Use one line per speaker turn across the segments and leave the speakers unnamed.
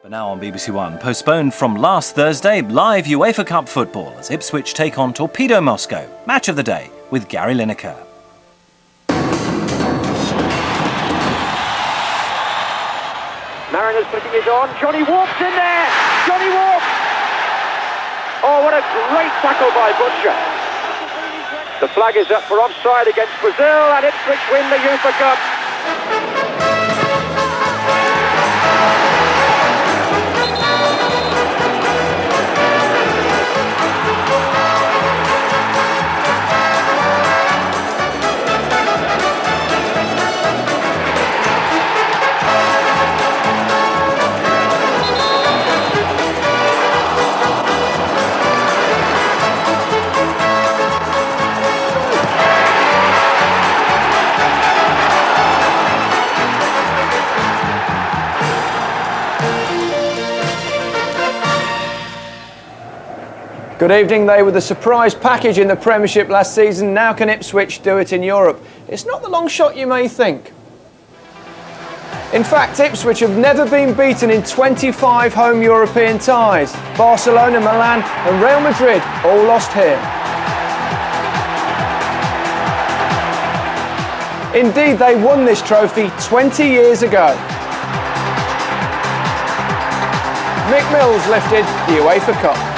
But now on BBC One, postponed from last Thursday, live UEFA Cup football as Ipswich take on Torpedo Moscow. Match of the day with Gary Lineker.
Mariners putting it on. Johnny Warp's in there. Johnny Warp. Oh, what a great tackle by Butcher. The flag is up for offside against Brazil, and Ipswich win the UEFA Cup.
Good evening. They were the surprise package in the Premiership last season. Now can Ipswich do it in Europe? It's not the long shot you may think. In fact, Ipswich have never been beaten in 25 home European ties. Barcelona, Milan and Real Madrid all lost here. Indeed, they won this trophy 20 years ago. Mick Mills lifted the UEFA Cup.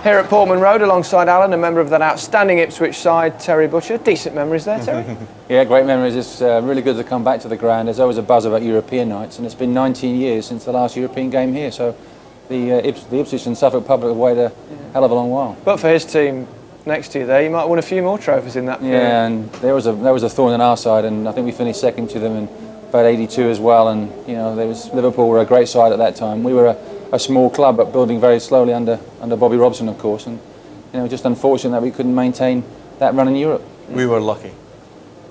Here at Portman Road, alongside Alan, a member of that outstanding Ipswich side, Terry Butcher. Decent memories there, Terry?
Yeah, great memories. It's really good to come back to the ground. There's always a buzz about European nights, and it's been 19 years since the last European game here, so the Ipswich and Suffolk public have waited a hell of a long while. But
for his team next to you there, you might have won a few more trophies in that period.
Yeah, and there was a thorn in our side, and I think we finished second to them in about 82 as well, and you know, Liverpool were a great side at that time. We were a small club, but building very slowly under Bobby Robson, of course, and you know, just unfortunate that we couldn't maintain that run in Europe.
We were lucky.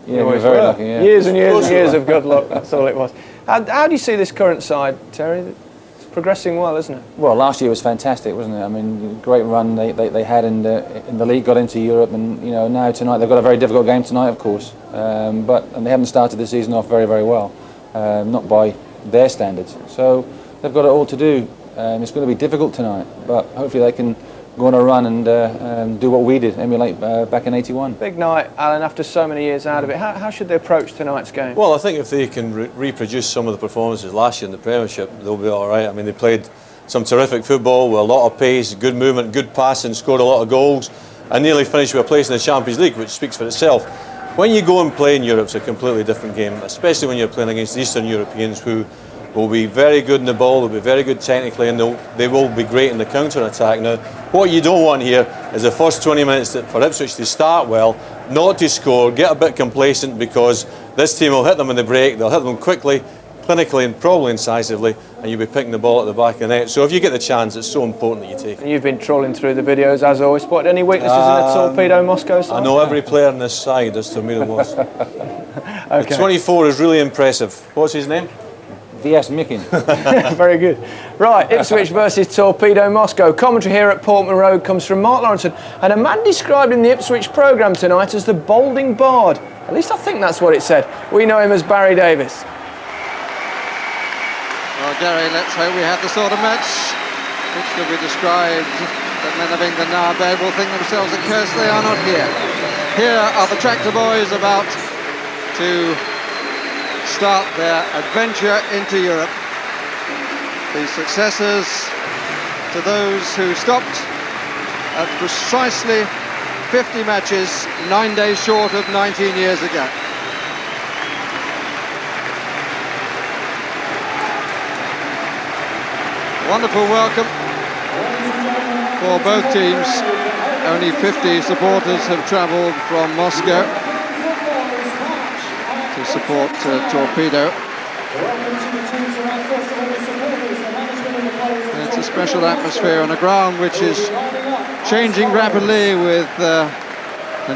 Yeah, we were very lucky. Yeah.
Years and years and years of good luck. That's all it was. How do you see this current side, Terry? It's progressing well, isn't it?
Well, last year was fantastic, wasn't it? I mean, great run they had in the league, got into Europe, and you know, now tonight they've got a very difficult game tonight, of course, and they haven't started the season off very, very well, not by their standards. So they've got it all to do. It's going to be difficult tonight, but hopefully they can go on a run and do what we did, emulate back in 81.
Big night, Alan, after so many years out of it. How should they approach tonight's game?
Well, I think if they can reproduce some of the performances last year in the Premiership, they'll be all right. I mean, they played some terrific football with a lot of pace, good movement, good passing, scored a lot of goals, and nearly finished with a place in the Champions League, which speaks for itself. When you go and play in Europe, it's a completely different game, especially when you're playing against Eastern Europeans who will be very good in the ball, they'll be very good technically, and they will be great in the counter-attack. Now, what you don't want here is the first 20 minutes for Ipswich to start well, not to score, get a bit complacent, because this team will hit them in the break, they'll hit them quickly, clinically and probably incisively, and you'll be picking the ball at the back of the net. So if you get the chance, it's so important that you take it.
And you've been trawling through the videos, as always. Spotted any weaknesses in the Torpedo Moscow side?
I know every player on this side is Torpedo Moscow.
Okay.
The 24 is really impressive. What's his name?
V.S. Mickin.
Very good. Right, Ipswich versus Torpedo Moscow. Commentary here at Portman Road comes from Mark Lawrenson, and a man described in the Ipswich programme tonight as the Balding Bard. At least I think that's what it said. We know him as Barry Davis.
Well, Gary, let's hope we have the sort of match which could be described that men of England nowadays will think themselves accursed they are not here. Here are the Tractor Boys about to start their adventure into Europe. The successors to those who stopped at precisely 50 matches 9 days short of 19 years ago. Wonderful welcome for both teams. Only 50 supporters have travelled from Moscow to support Torpedo. It's a special atmosphere on a ground which is changing rapidly with the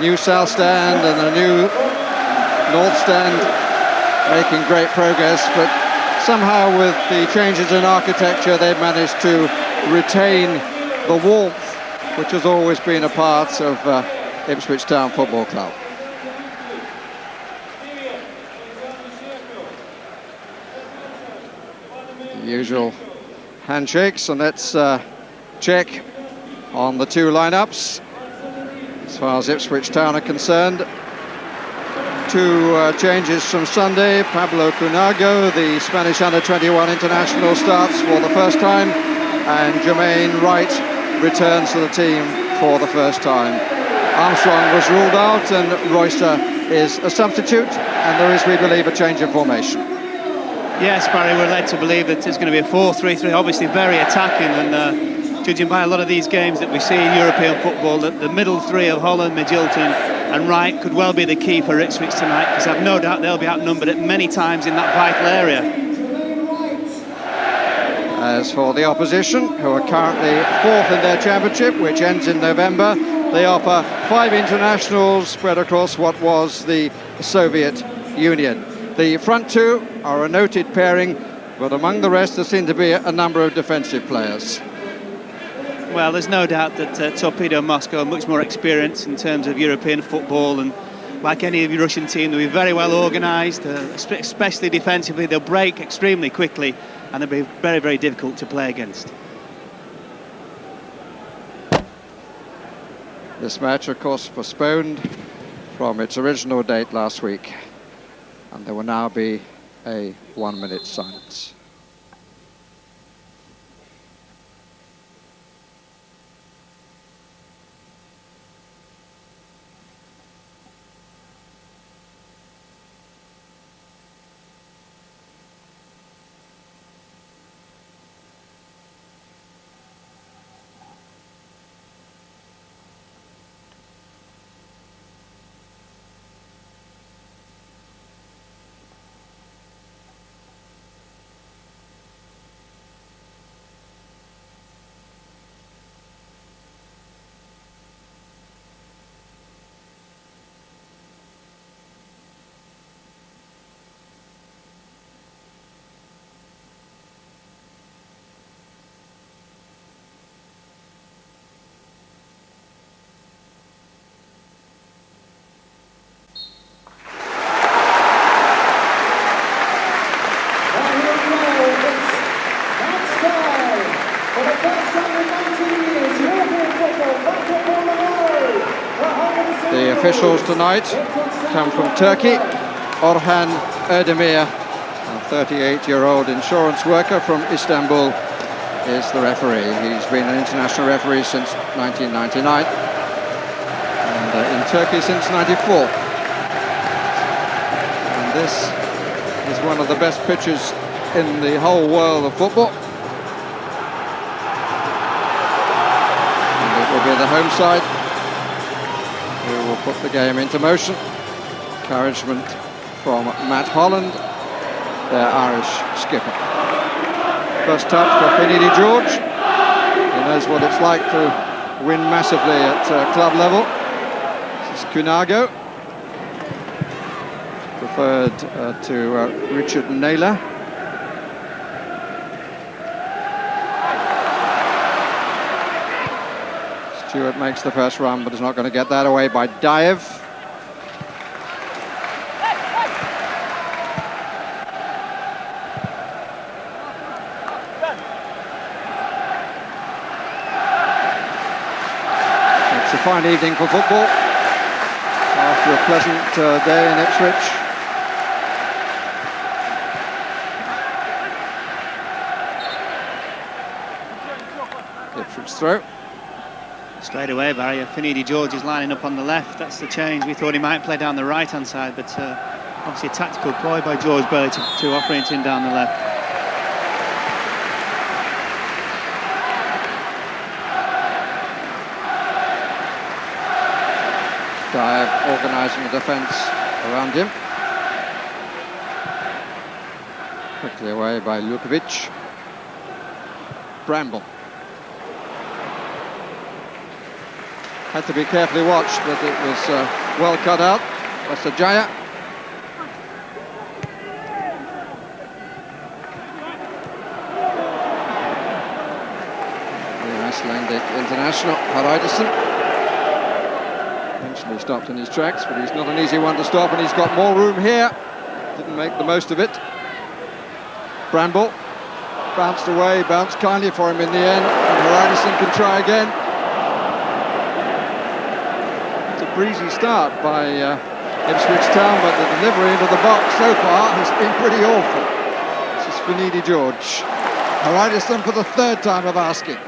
new South Stand and the new North Stand making great progress, but somehow with the changes in architecture they've managed to retain the warmth which has always been a part of Ipswich Town Football Club. The usual handshakes, and let's check on the two lineups. As far as Ipswich Town are concerned, two changes from Sunday. Pablo Cunago, the Spanish under-21 international, starts for the first time, and Jermaine Wright returns to the team for the first time. Armstrong was ruled out, and Royster is a substitute, and there is, we believe, a change of formation.
Yes, Barry, we're led to believe that it's going to be a 4-3-3, obviously very attacking, and judging by a lot of these games that we see in European football, that the middle three of Holland, Midgilton and Wright could well be the key for Ipswich tonight, because I've no doubt they'll be outnumbered at many times in that vital area.
As for the opposition, who are currently fourth in their championship, which ends in November, they offer 5 internationals spread across what was the Soviet Union. The front two are a noted pairing, but among the rest there seem to be a number of defensive players.
Well, there's no doubt that Torpedo Moscow are much more experienced in terms of European football, and like any Russian team, they'll be very well organised, especially defensively. They'll break extremely quickly, and they'll be very, very difficult to play against.
This match, of course, postponed from its original date last week, and there will now be a 1-minute silence. The officials tonight come from Turkey. Orhan Erdemir, a 38-year-old insurance worker from Istanbul, is the referee. He's been an international referee since 1999 and in Turkey since '94. And this is one of the best pitches in the whole world of football. And it will be the home side who will put the game into motion. Encouragement from Matt Holland, their Irish skipper. First touch for Finidi George. He knows what it's like to win massively at club level. This is Cunago. Preferred to Richard Naylor. Stewart makes the first run, but is not going to get that away by Diev. It's a fine evening for football after a pleasant day in Ipswich. Ipswich throw.
Straight away, Barry, Finidi George is lining up on the left. That's the change. We thought he might play down the right-hand side, but obviously a tactical ploy by George Bailey to operate him down the left.
Diev organising the defence around him. Quickly away by Lukovic. Bramble. Had to be carefully watched, but it was well cut out. Vasajaya. The Icelandic international, Haraldsson. Eventually stopped in his tracks, but he's not an easy one to stop, and he's got more room here. Didn't make the most of it. Bramble. bounced away, bounced kindly for him in the end, and Hardison can try again. It's a breezy start by Ipswich Town, but the delivery into the box so far has been pretty awful. This is Finidi George. Hardison for the third time of asking.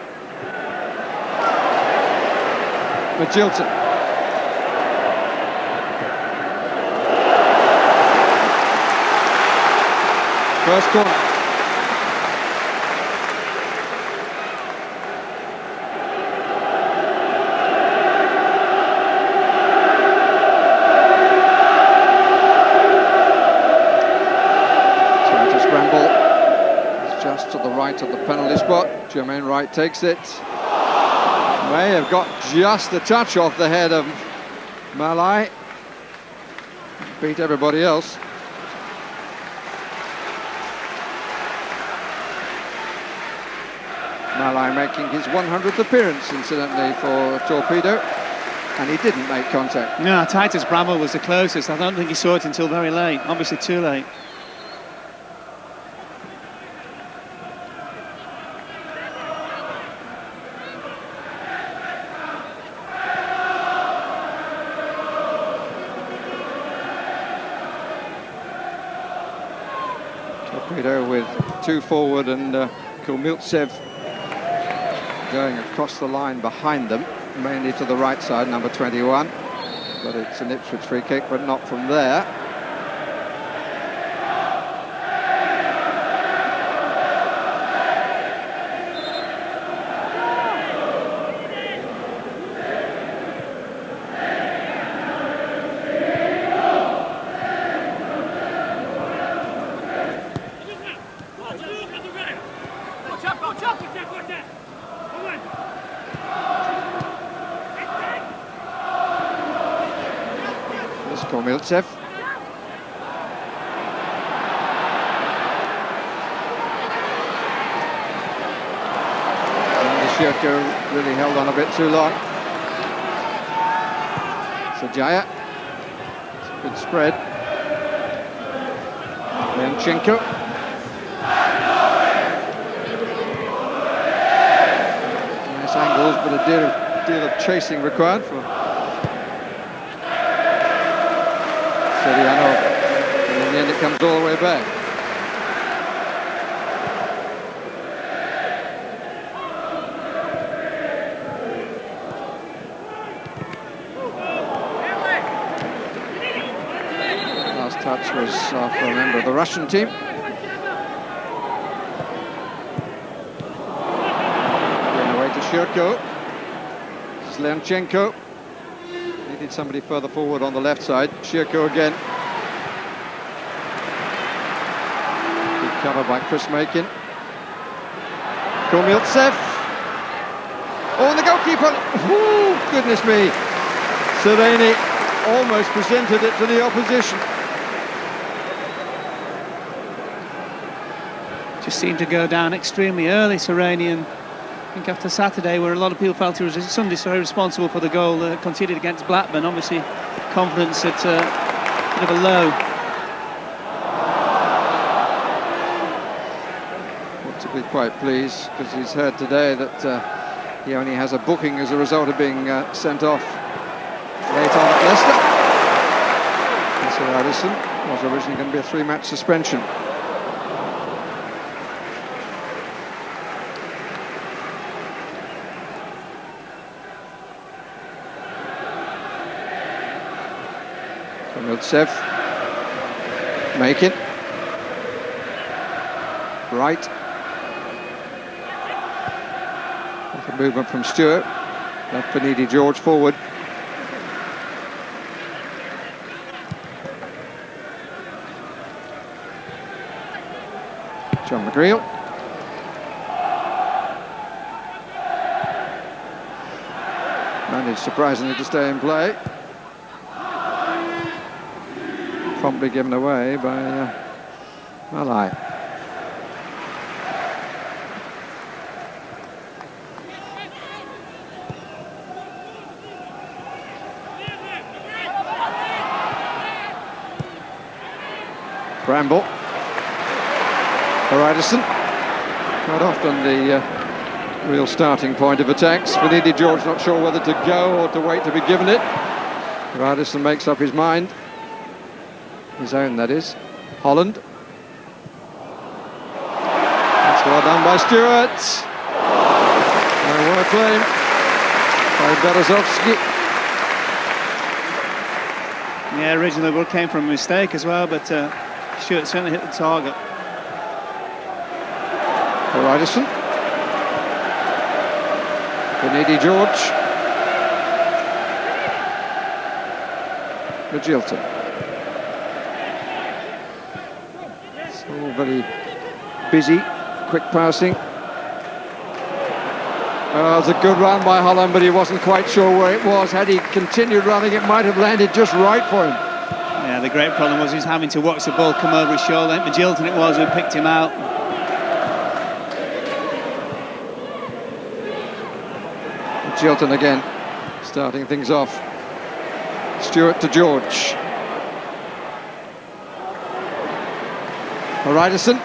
Magilton. First corner. Titus Bramble is just to the right of the penalty spot. Jermaine Wright takes it. May have got just a touch off the head of Malai. Beat everybody else. Malai making his 100th appearance, incidentally, for Torpedo, and he didn't make contact.
No, Titus Bramble was the closest. I don't think he saw it until very late, obviously too late.
Torpedo with two forward and Kulmiltsev going across the line behind them, mainly to the right side, number 21. But it's an Ipswich free kick, but not from there. Komiltsev. And Shirko really held on a bit too long. Sajaya. It's a good spread. Leonchenko. Nice angles, but a deal of chasing required for Soriano, and in the end it comes all the way back. Last touch was for a member of the Russian team. Going away to Shirko. This is Leonchenko. Needed somebody further forward on the left side. Shirko again. Good cover by Chris Makin. Komiltsev. Oh, and the goalkeeper. Ooh, goodness me. Sereni almost presented it to the opposition.
Just seemed to go down extremely early, Sereni, and I think after Saturday, where a lot of people felt he was Sunday so responsible for the goal conceded against Blackburn, obviously confidence at a bit of a low.
Ought to be quite pleased, because he's heard today that he only has a booking as a result of being sent off late on at Leicester. And so Addison was originally going to be a 3-match suspension. Komiltsev, Makin, right. That's a movement from Stewart. Left Finidi George forward. John McGreal. Managed surprisingly to stay in play. Promptly given away by Malai. Bramble. Hardison. Quite often the real starting point of attacks. Finidi George not sure whether to go or to wait to be given it. Radisson makes up his mind. His own, that is. Holland. That's well done by Stewart. And what a claim by Berezovsky.
Yeah, originally the ball came from a mistake as well, but Stewart certainly hit the target.
Radisson. Finidi George. Magilton. It's all very busy, quick passing. It's a good run by Holland, but he wasn't quite sure where it was. Had he continued running, it might have landed just right for him.
Yeah, the great problem was he was having to watch the ball come over his shoulder. I think Magilton it was who picked him out.
Magilton again, starting things off. Stewart to George. Radisson.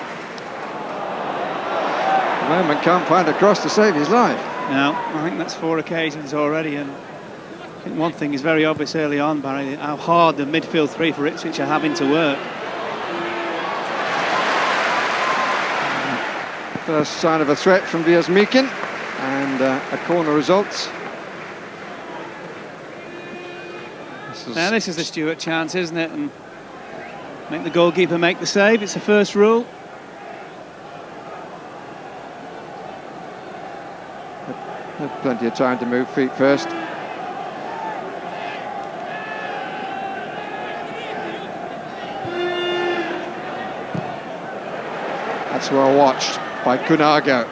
The moment can't find a cross to save his life.
No, I think that's 4 occasions already, and I think one thing is very obvious early on, Barry, how hard the midfield three for Ipswich are having to work.
First sign of a threat from Diaz Meakin, and a corner results.
Now this is the Stewart chance, isn't it? And make the goalkeeper make the save. It's the first rule.
Had plenty of time to move feet first. That's well watched by Kunago.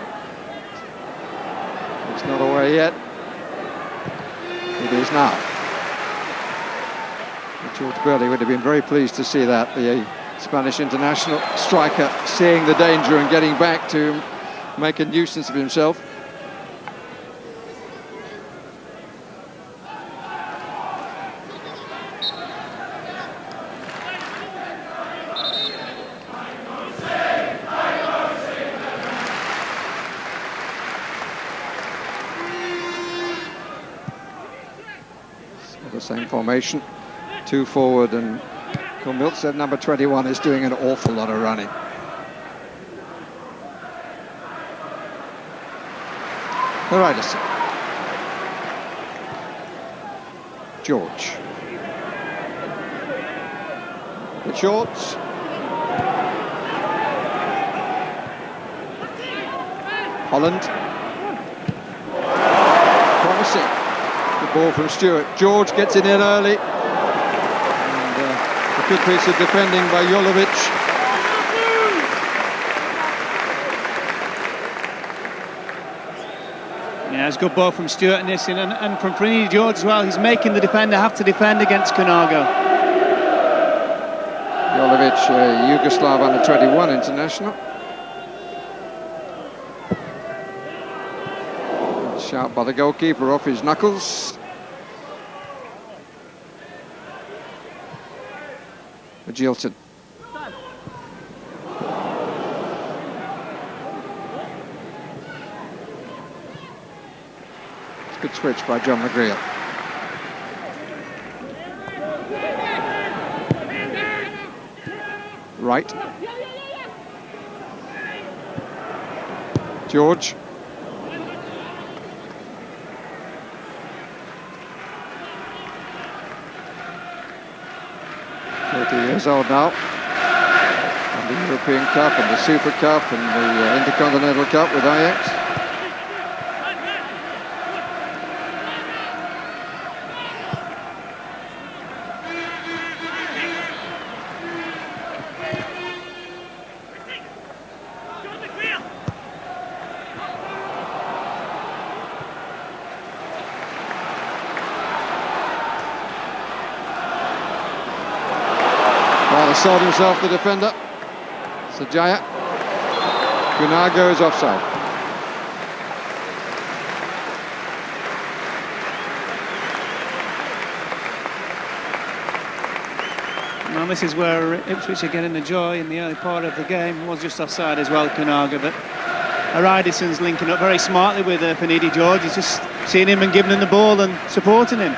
It's not away yet. It is now. George Burley would have been very pleased to see that, the Spanish international striker seeing the danger and getting back to make a nuisance of himself. The same formation, 2 forward, and Kumbilt said number 21 is doing an awful lot of running. Radisson. George. The shorts. Holland. Promising. The ball from Stewart. George gets it in early. And a good piece of defending by Jolovic.
Yeah, it's a good ball from Stewart in this, and from Finidi George as well. He's making the defender have to defend against Kunago.
Jolovic, Yugoslav under-21 international. Shout by the goalkeeper off his knuckles. Magilton. Good switch by John McGreal. Right. George. Years old now, and the European Cup and the Super Cup and the Intercontinental Cup with Ajax. Sold himself, the defender, Sajaya. Kunago is offside.
Well, this is where Ipswich are getting the joy in the early part of the game. It was just offside as well, Kunago, but Aridison's linking up very smartly with Finidi George. He's just seeing him and giving him the ball and supporting him.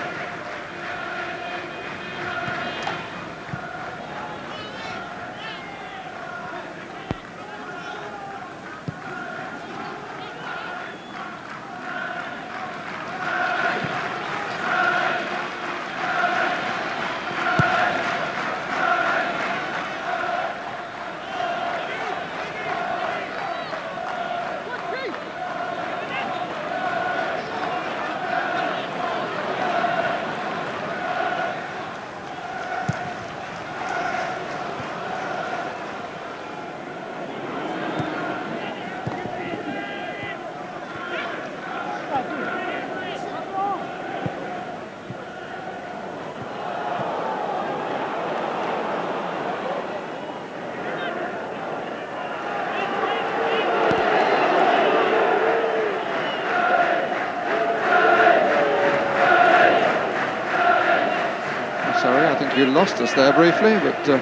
Sorry, I think you lost us there briefly, but you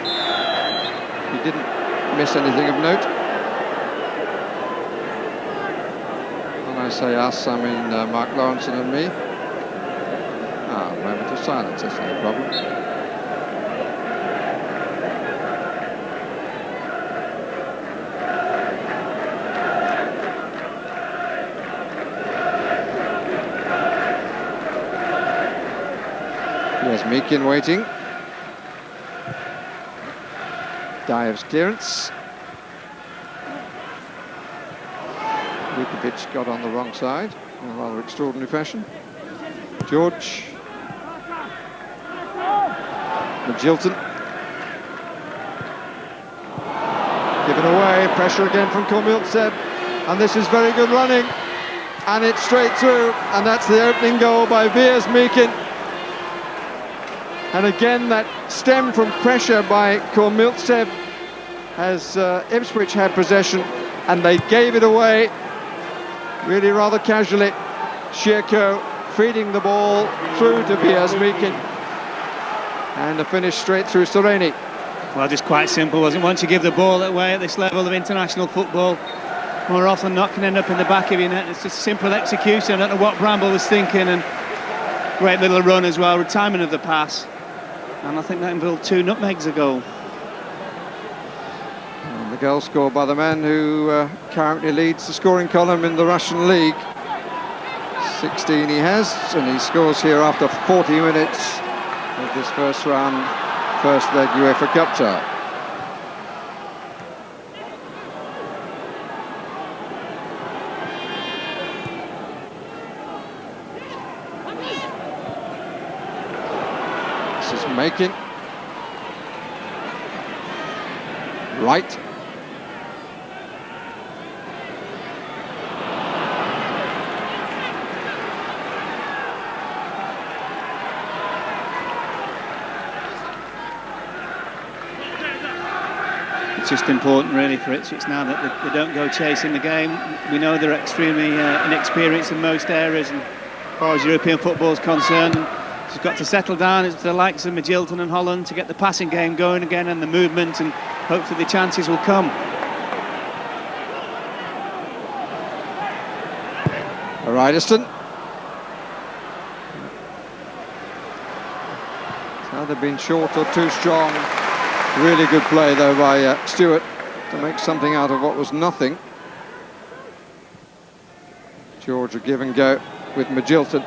didn't miss anything of note. When I say us, I mean Mark Lawrenson and me. Ah, a moment of silence, that's no problem. There's Meakin waiting. Diev's clearance. Vukovic got on the wrong side in a rather extraordinary fashion. George. Magilton. Given away, pressure again from Komiltsev. And this is very good running. And it's straight through. And that's the opening goal by Veers Meakin. And again, that stemmed from pressure by Komiltsev as Ipswich had possession, and they gave it away really rather casually. Shirko feeding the ball through to Veers Meakin, and a finish straight through Sereni.
Well, just quite simple, wasn't it? Once you give the ball away at this level of international football, more often not can end up in the back of your net. It's just simple execution. I don't know what Bramble was thinking, and great little run as well, timing of the pass. And I think that involved 2 nutmegs a goal.
And the goal scored by the man who currently leads the scoring column in the Russian league. 16 he has, and he scores here after 40 minutes of this first round, first leg UEFA Cup tie. This is Meakin. Right.
It's just important really for Ipswich now that they don't go chasing the game. We know they're extremely inexperienced in most areas, and as far as European football is concerned, just got to settle down. It's the likes of Magilton and Holland to get the passing game going again and the movement, and hopefully the chances will come.
Aridiston. It's either been short or too strong. Really good play though by Stewart to make something out of what was nothing. George a give and go with Magilton.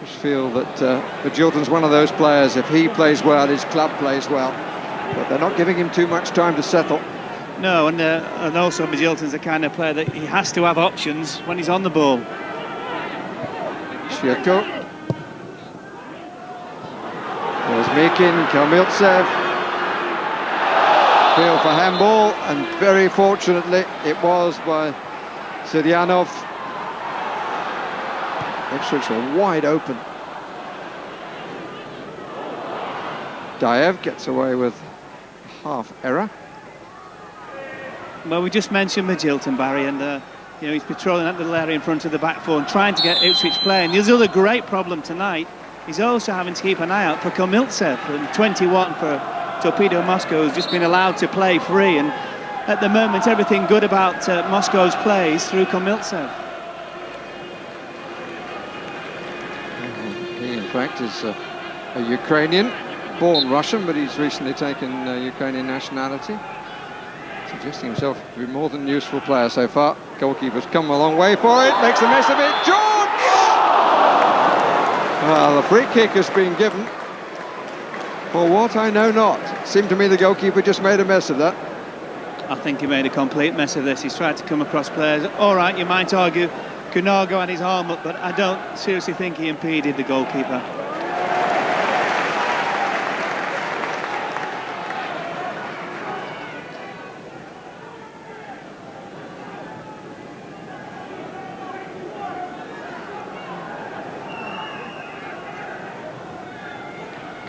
Just feel that Magilton's one of those players, if he plays well, his club plays well. But they're not giving him too much time to settle.
No, and also Magilton's the kind of player that he has to have options when he's on the ball.
Shirko. There's Meakin, Komiltsev. Feel for handball, and very fortunately it was by Sidyanov. Ipswich were wide open. Diev gets away with half error.
Well, we just mentioned Magilton, Barry, and you know, he's patrolling that little area in front of the back four and trying to get Ipswich playing. The other great problem tonight is also having to keep an eye out for Komiltsev, and 21 for Torpedo Moscow, who's just been allowed to play free, and at the moment, everything good about Moscow's plays through Komiltsev.
He, in fact, is a Ukrainian, born Russian, but he's recently taken Ukrainian nationality, suggesting himself to be more than a useful player so far. Goalkeeper's come a long way for it, makes a mess of it. George! Well, the free kick has been given. For what, I know not. It seemed to me the goalkeeper just made a mess of that.
I think he made a complete mess of this. He's tried to come across players. All right, you might argue Kunago had his arm up, but I don't seriously think he impeded the goalkeeper.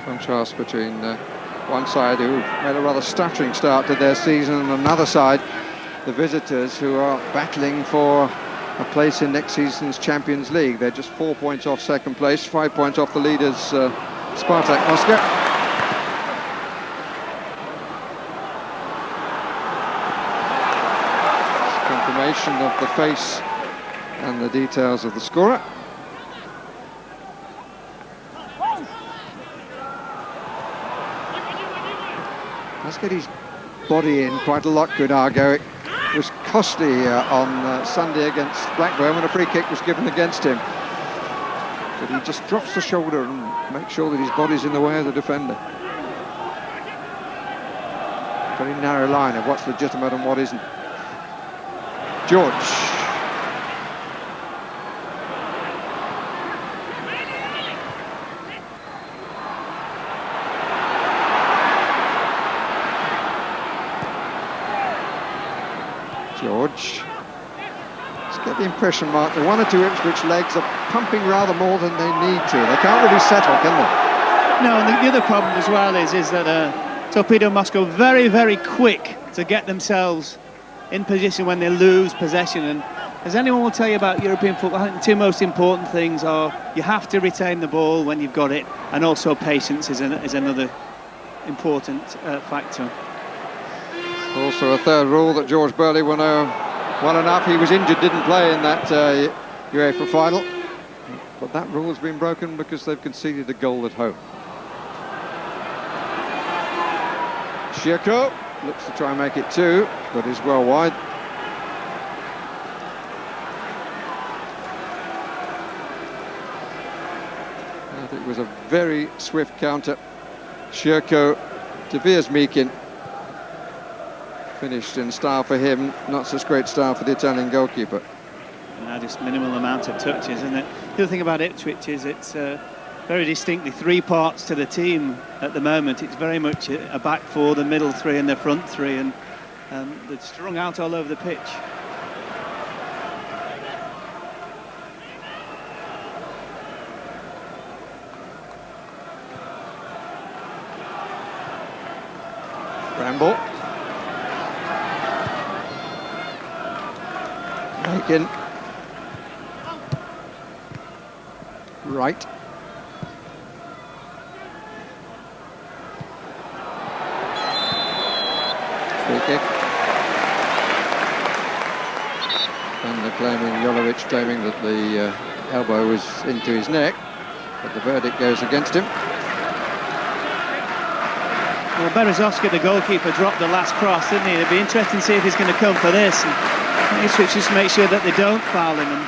Contrast between one side who made a rather stuttering start to their season and another side, the visitors, who are battling for a place in next season's Champions League. They're just 4 points off second place, 5 points off the leaders, Spartak Moscow. It's confirmation of the face and the details of the scorer. Let's get his body in quite a lot, Kunago. It was costly on Sunday against Blackburn when a free kick was given against him. But he just drops the shoulder and makes sure that his body's in the way of the defender. Very narrow line of what's legitimate and what isn't. George. George. Let's get the impression, Mark, the one or two Ipswich legs are pumping rather more than they need to. They can't really settle, can they?
No, and the other problem as well is that Torpedo Moscow very, very quick to get themselves in position when they lose possession. And as anyone will tell you about European football, I think the two most important things are you have to retain the ball when you've got it, and also patience is another important factor.
Also a third rule that George Burley will know well enough. He was injured, didn't play in that UEFA final. But that rule has been broken because they've conceded a goal at home. Shirko looks to try and make it two, but is well wide. I think it was a very swift counter. Shirko to Wierzmikin. Finished in style for him, not such great style for the Italian goalkeeper.
Just minimal amount of touches, isn't it? The other thing about Ipswich is it's very distinctly three parts to the team at the moment. It's very much a back four, the middle three and the front three, and they're strung out all over the pitch.
Bramble. Aiken. Right. Free kick. And Jolovic claiming that the elbow was into his neck, but the verdict goes against him.
Well, Berezovsky, the goalkeeper, dropped the last cross, didn't he? It'd be interesting to see if he's going to come for this. And Ipswich just make sure that they don't foul him. And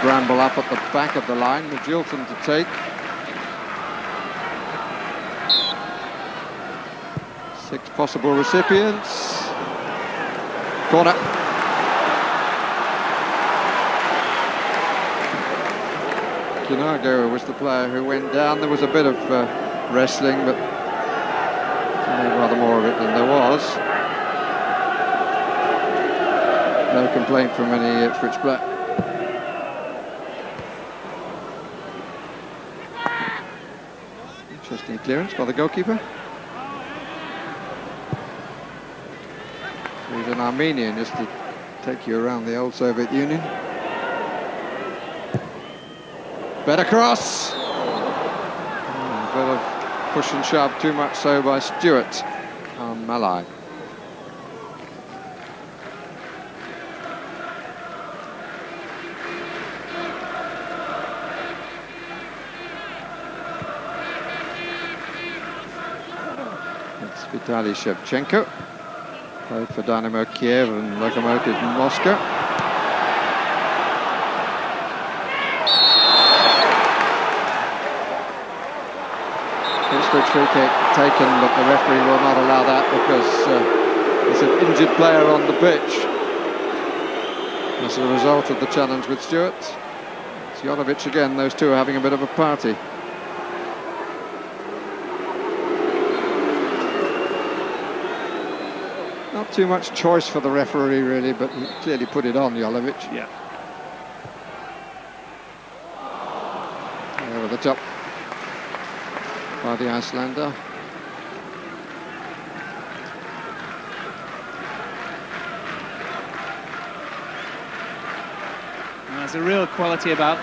Bramble up at the back of the line, Magilton to take. Six possible recipients. Corner. Kunago was the player who went down. There was a bit of wrestling, but rather more of it than there was. No complaint from any Ipswich player. Interesting clearance by the goalkeeper. He's an Armenian, just to take you around the old Soviet Union. Better cross. A bit of push and shove, too much so by Stewart on Malai. It's Vitaly Shevchenko. Played for Dynamo Kiev and Lokomotiv Moscow. Ipswich free kick taken, but the referee will not allow that because there's an injured player on the pitch. As a result of the challenge with Stewart, it's Jolovic again. Those two are having a bit of a party. Not too much choice for the referee really, but he clearly put it on Jolovic.
Yeah.
Over the top by the Icelander.
There's a real quality about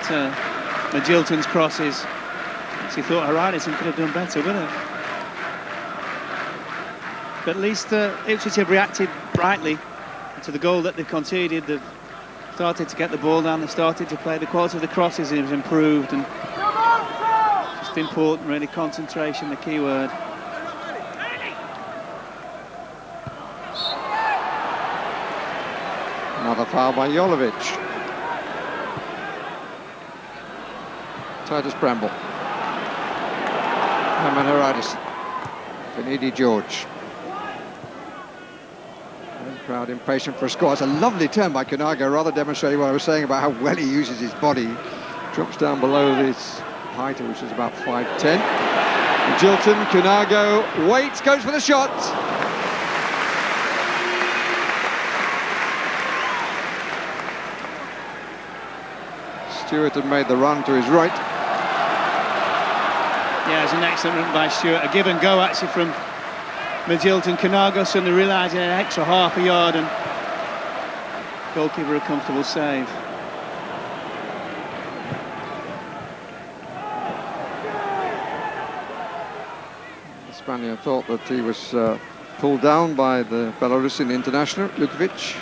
Magilton's crosses. So you thought Hararisson could have done better, wouldn't it? But at least Ipswich have reacted brightly to the goal that they conceded. They've started to get the ball down, they've started to play. The quality of the crosses has improved, and just important, really, concentration, the key word.
Another foul by Jolovic. Titus Bramble. Herman Hararisson. Finidi George. And crowd impatient for a score. It's a lovely turn by Kanaga, rather demonstrating what I was saying about how well he uses his body. Drops down below this height, which is about 5'10". Magilton, Kanago, waits, goes for the shot. Stewart had made the run to his right.
Yeah, it's an excellent run by Stewart. A give and go actually from Magilton. Kanago suddenly realising an extra half a yard, and goalkeeper a comfortable save.
The Spaniard thought that he was pulled down by the Belarusian international, Lukovic.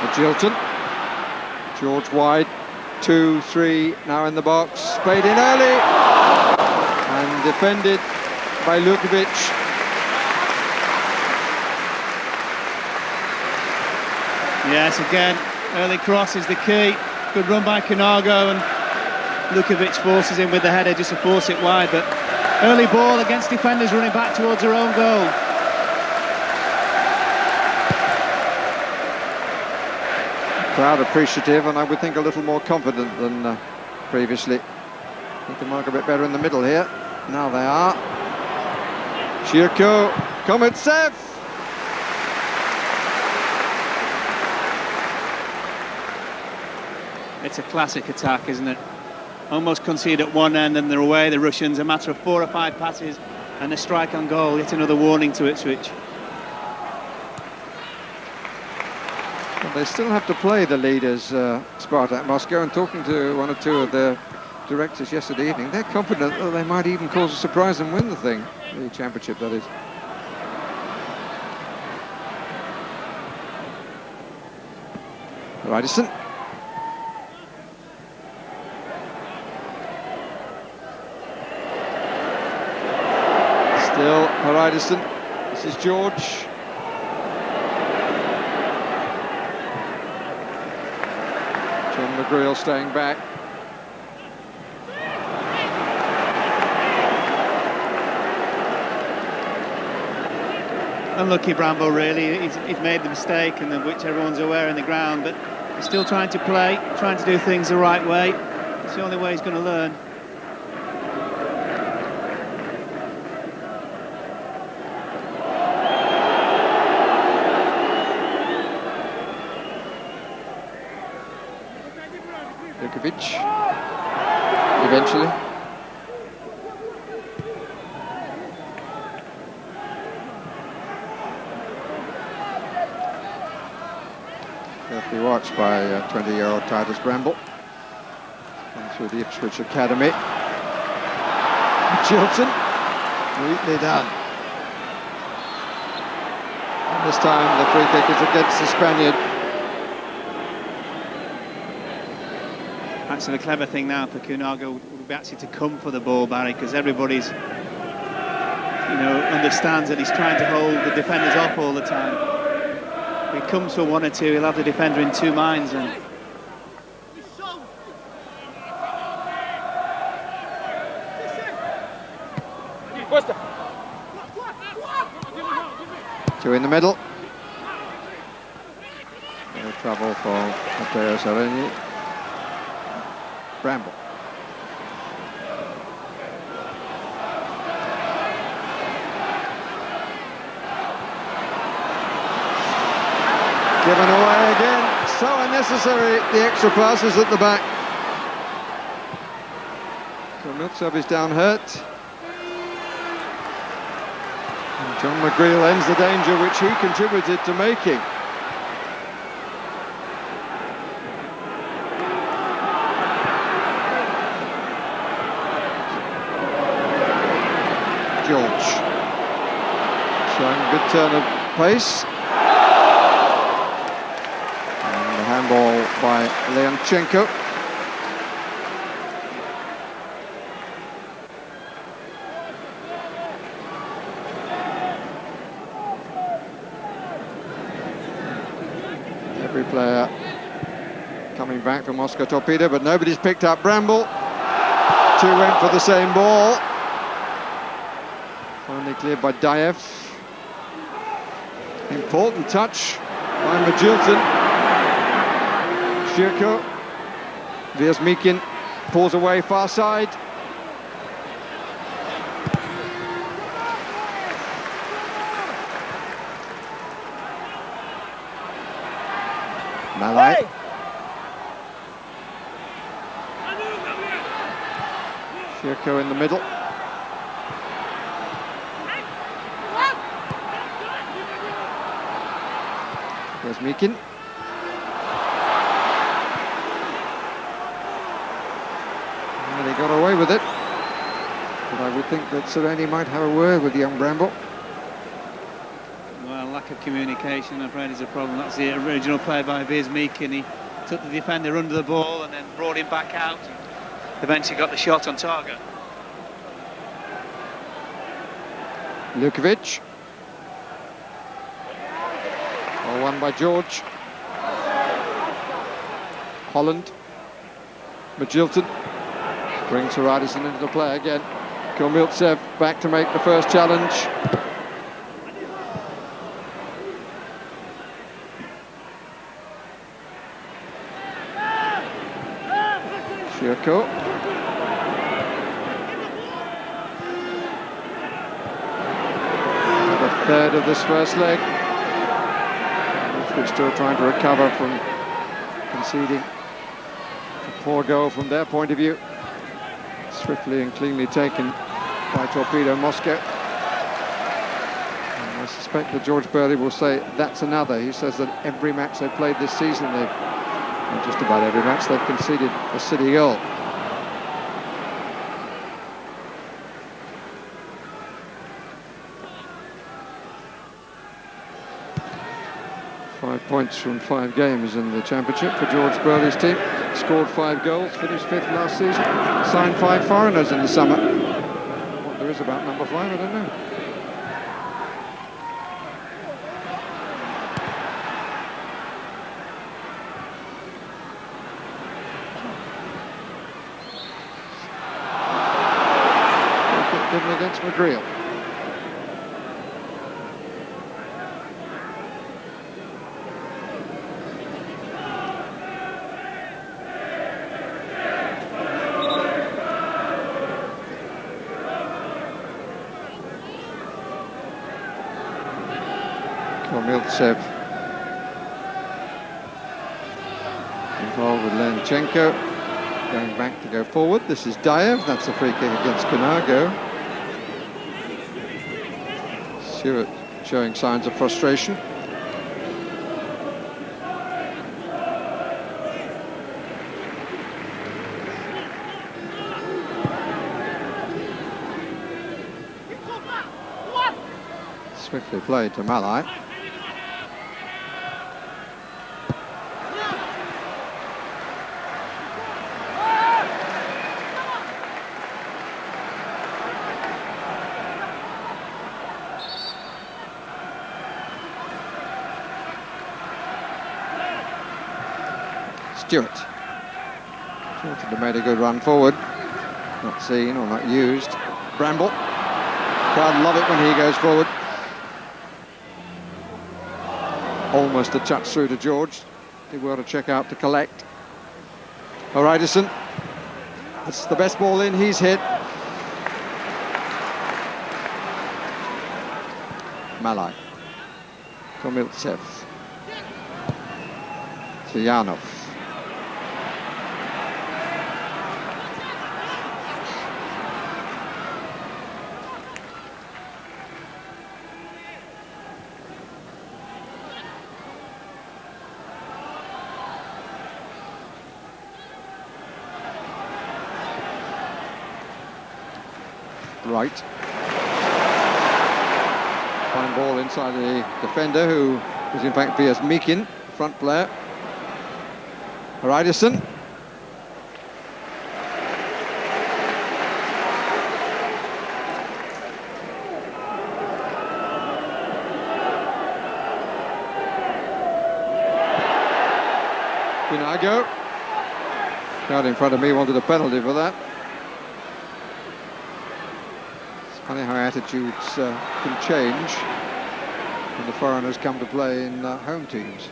Magilton, George wide, 2-3 now in the box, played in early and defended by Lukovic.
Yes, again, early cross is the key. Good run by Kanago, and Lukovic forces in with the header just to force it wide, but early ball against defenders running back towards their own goal.
Crowd appreciative, and I would think a little more confident than previously. Need to mark a bit better in the middle here. Now they are. Shirko, Kometsev.
It's a classic attack, isn't it? Almost concede at one end and they're away, the Russians. A matter of 4 or 5 passes and a strike on goal. Yet another warning to Ipswich.
Well, they still have to play the leaders, Spartak Moscow, and talking to one or two of their directors yesterday evening, they're confident that they might even cause a surprise and win the thing, the championship, that is. Hararisson. Still Hararisson. This is George. John McGreal staying back.
Unlucky Bramble, really. He's made the mistake, and of which everyone's aware in the ground, but he's still trying to play, trying to do things the right way. It's the only way he's going to learn.
Lukovic, eventually. Carefully watched by 20-year-old Titus Bramble. Come through the Ipswich Academy. Chilton, neatly done. And this time the free kick is against the Spaniard.
Actually, the clever thing now for Kunago would be actually to come for the ball, Barry, because everybody's, understands that he's trying to hold the defenders off all the time. If he comes for one or two, he'll have the defender in two minds. And
two in the middle. No trouble for Matteo Sereni. Bramble. Given away again, so unnecessary, the extra passes at the back. Miltsev is down hurt. And John McGreal ends the danger which he contributed to making. George showing a good turn of pace. And the handball by Leonchenko. Every player coming back from Moscow Torpedo, but nobody's picked up Bramble. Two went for the same ball. Finally cleared by Dayev. Important touch by Magilton. Shirko. Vyazmikin pulls away far side. Malay. Shirko in the middle. There's Meakin. Well, he got away with it. But I would think that Sereni might have a word with young Bramble.
well, lack of communication, I'm afraid, is a problem. That's the original play by Vyazmikin. He took the defender under the ball and then brought him back out. Eventually got the shot on target.
Lukovic. Well, won by George. Holland. Magilton brings Radisson into the play again. Komiltsev back to make the first challenge. Shirko. The third of this first leg. We're still trying to recover from conceding a poor goal from their point of view. Swiftly and cleanly taken by Torpedo Moscow. And I suspect that George Burley will say that's another. He says that every match they've played this season, just about every match, they've conceded a City goal. Points from 5 games in the Championship for George Burley's team. Scored 5 goals, finished 5th last season. Signed 5 foreigners in the summer. What there is about number 5, I don't know. Given against McGreal. Komiltsev involved with Leonchenko, going back to go forward. This is Dayev, that's a free kick against Kunago. Stewart showing signs of frustration. Swiftly played to Malai. Stewart. Stewart had made a good run forward. Not seen or not used. Bramble. Crowd love it when he goes forward. Almost a touch through to George. Did well to check out to collect. O'Riderson. That's the best ball in he's hit. Malai. Komiltsev. Ziyanov. Right. Fine ball inside the defender, who was in fact Piers Meakin, front player. Riderson. Pinago. Crowd in front of me wanted a penalty for that. Funny how attitudes can change when the foreigners come to play in home teams.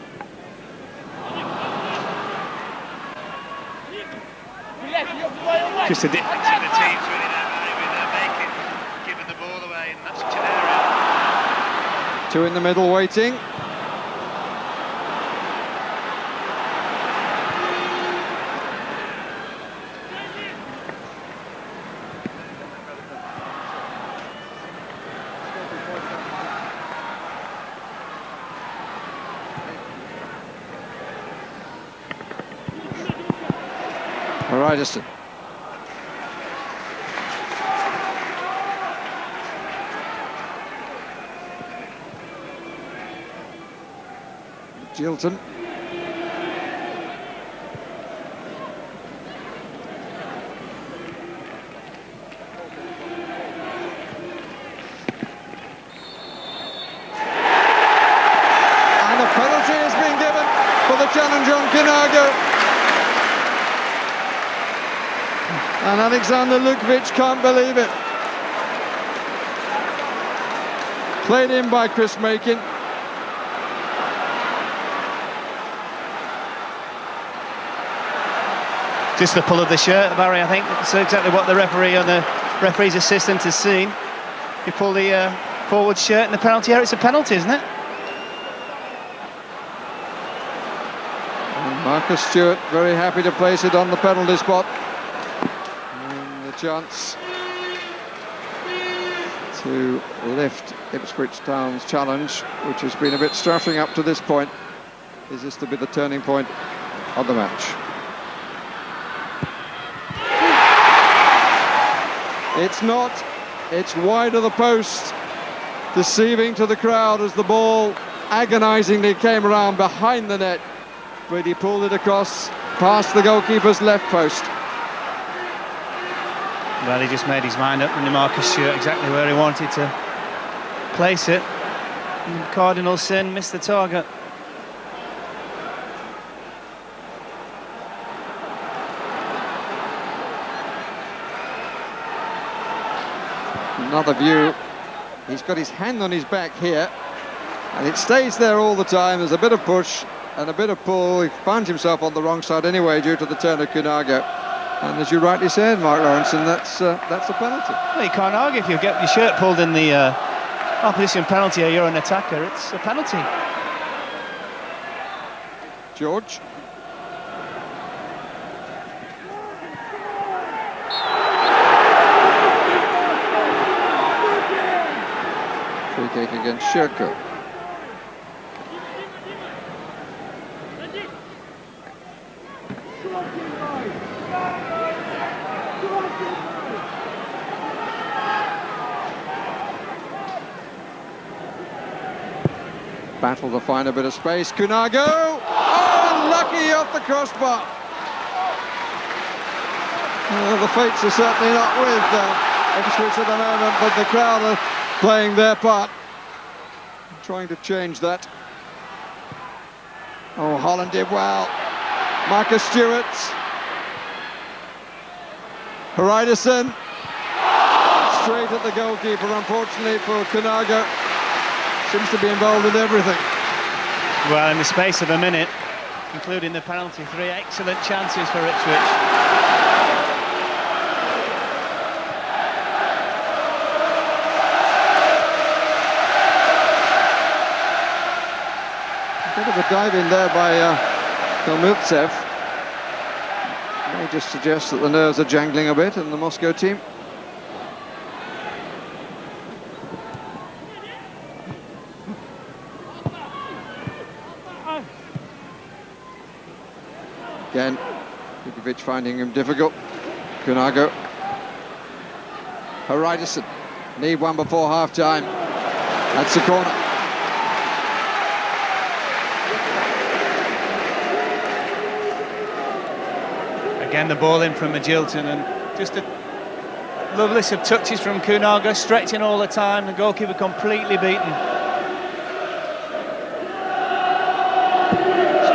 Just the difference in the teams, really, they're making, giving the ball away in that such an area.
Two in the middle waiting. Riderson. Jilton. And a penalty has been given for the challenge on Kinago. And Alexander Lukovic can't believe it. Played in by Chris Makin.
Just the pull of the shirt, Barry, I think. That's exactly what the referee and the referee's assistant has seen. You pull the forward shirt and the penalty area, it's a penalty, isn't it?
And Marcus Stewart very happy to place it on the penalty spot. Chance to lift Ipswich Town's challenge, which has been a bit strafing up to this point. Is this to be the turning point of the match? It's not. It's wide of the post, deceiving to the crowd as the ball agonisingly came around behind the net, but he pulled it across past the goalkeeper's left post.
Well, he just made his mind up, and Marcus Stewart exactly where he wanted to place it. And Cardinal Sin missed the target.
Another view. He's got his hand on his back here, and it stays there all the time. There's a bit of push and a bit of pull. He finds himself on the wrong side anyway due to the turn of Kinago. And as you rightly said, Mark Lawrenson, that's a penalty.
Well, you can't argue if you get your shirt pulled in the opposition penalty area, you're an attacker, it's a penalty.
George. Free kick against Sherko. battle to find a bit of space. Kunago! Oh, unlucky off the crossbar. The fates are certainly not with Ipswich at the moment, but the crowd are playing their part, trying to change that. Oh, Holland did well. Marcus Stewart. Haridason. Straight at the goalkeeper, unfortunately for Kunago. Seems to be involved in everything.
Well, in the space of a minute, including the penalty, 3 excellent chances for Ipswich.
Bit of a dive in there by Kalmiltsev. May just suggest that the nerves are jangling a bit in the Moscow team. Again, Vukovic finding him difficult. Kunago. Haridason. Need one before half-time. That's the corner.
Again, the ball in from Magilton, and just a lovely of touches from Kunago, stretching all the time, the goalkeeper completely beaten.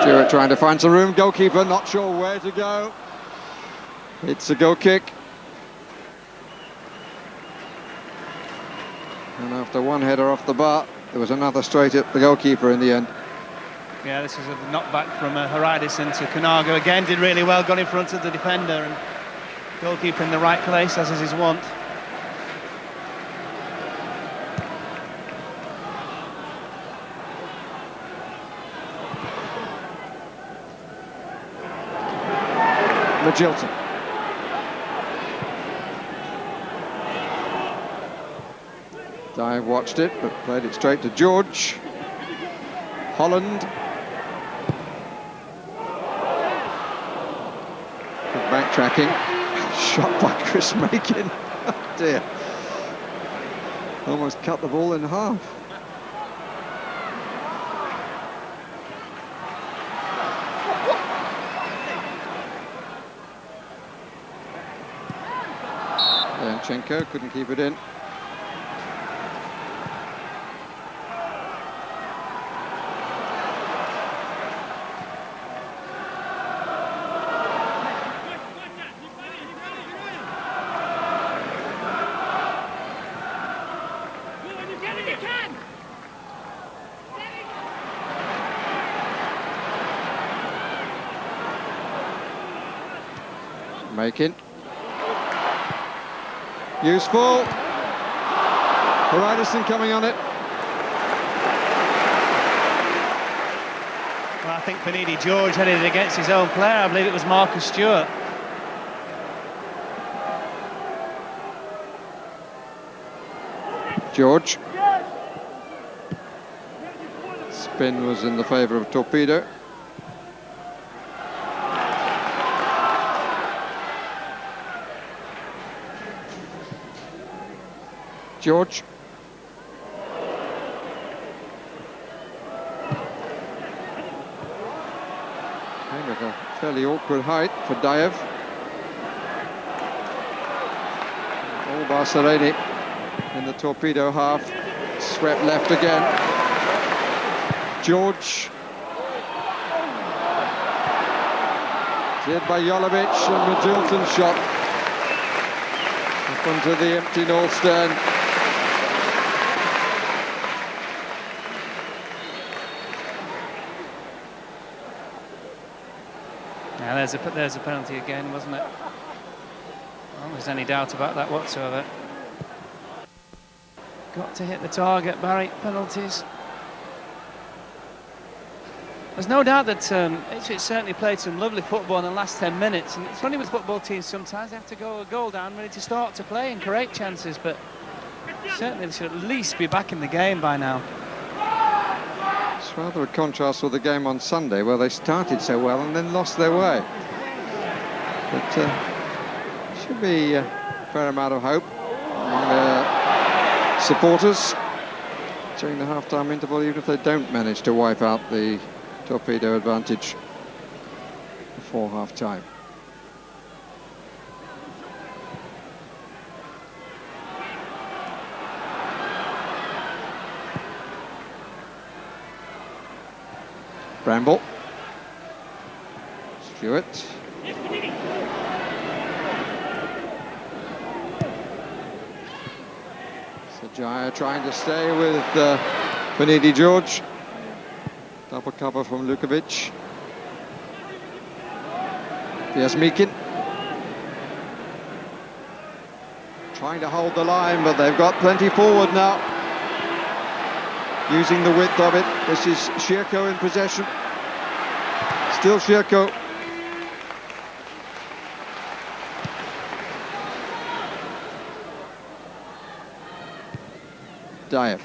Stewart trying to find some room, goalkeeper not sure where to go. It's a goal kick. And after one header off the bar, there was another straight at the goalkeeper in the end.
Yeah, this is a knockback from Haridason to Kunago. Again, did really well, got in front of the defender, and goalkeeper in the right place, as is his wont.
Magilton. Dive watched it, but played it straight to George. Holland. Good backtracking. Shot by Chris Makin. Oh dear. Almost cut the ball in half. Leonchenko couldn't keep it in. Makin. Useful. Haridason coming on it.
Well, I think Finidi George headed it against his own player. I believe it was Marcus Stewart.
George. Spin was in the favour of Torpedo. George. Came at a fairly awkward height for Dayev. All Barcelona in the Torpedo half. Swept left again. George. Cleared by Jolovic, and Magilton shot up onto the empty North stand.
Yeah, there's a penalty again, wasn't it? I don't think there's any doubt about that whatsoever. Got to hit the target, Barry. Penalties. There's no doubt that Ipswich certainly played some lovely football in the last 10 minutes, and it's funny with football teams, sometimes they have to go a goal down ready to start to play and create chances, but certainly they should at least be back in the game by now.
It's rather a contrast with the game on Sunday, where they started so well and then lost their way. But should be a fair among supporters. during the half-time interval, even if they don't manage to wipe out the Torpedo advantage before half-time. Bramble. Stewart. Sajaya trying to stay with Benidi George. Double cover from Lukovic. Jasmikin. Trying to hold the line, but they've got plenty forward now. Using the width of it. This is Shirko in possession. Still Shirko. Diaf.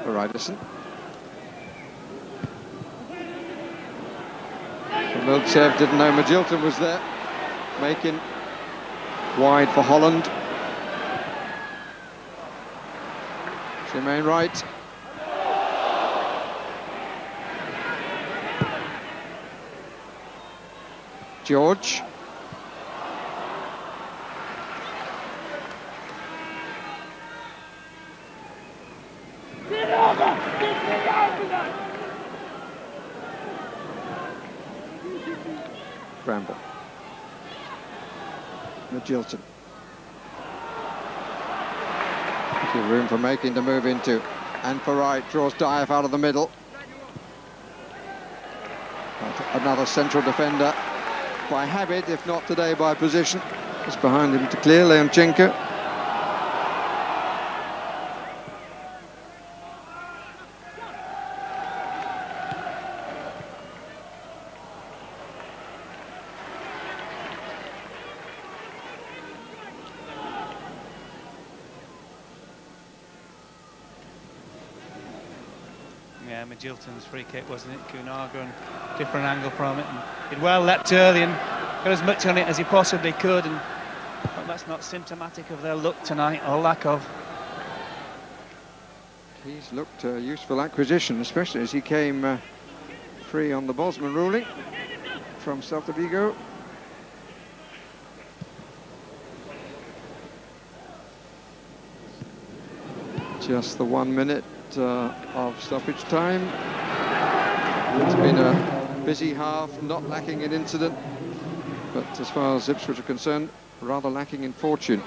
For Ryderson. Miltsev didn't know Magilton was there. Making wide for Holland. Jermaine Wright. George. Bramble. Magilton. Plenty of room for Making to move into. And for Wright, draws Diaf out of the middle. But another central defender by habit, if not today by position. Just behind him to clear, Leonchenko.
Yeah, Magilton's free kick, wasn't it? Kunaga, and different angle from it. And he'd well leapt early and got as much on it as he possibly could. And but that's not symptomatic of their luck tonight, or lack of.
He's looked a useful acquisition, especially as he came free on the Bosman ruling from Celta Vigo. Just the 1 minute of stoppage time. It's been a busy half, not lacking in incident, but as far as Ipswich are concerned, rather lacking in fortune.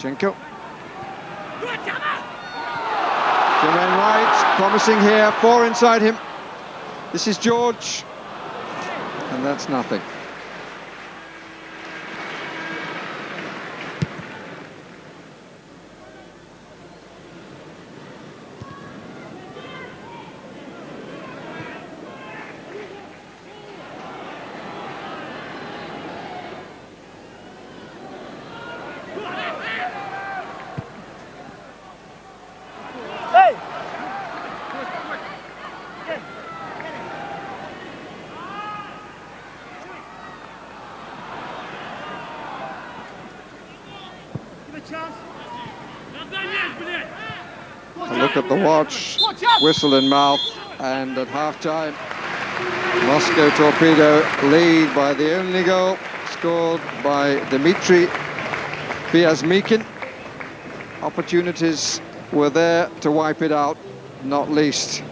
Leonchenko. Jermaine Wright promising here, 4 inside him. This is George, and that's nothing. A look at the watch, whistle in mouth, and at half-time, Moscow Torpedo lead by the only goal scored by Dmitry Vyazmikin. Opportunities were there to wipe it out, not least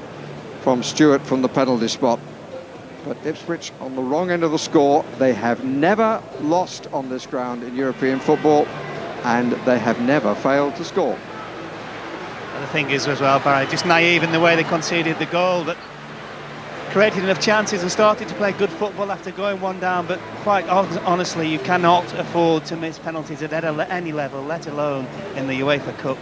from Stewart from the penalty spot. But Ipswich on the wrong end of the score. They have never lost on this ground in European football, and they have never failed to score.
And the thing is as well, Barry, just naive in the way they conceded the goal, but created enough chances and started to play good football after going 1 down. But quite honestly, you cannot afford to miss penalties at any level, let alone in the UEFA Cup.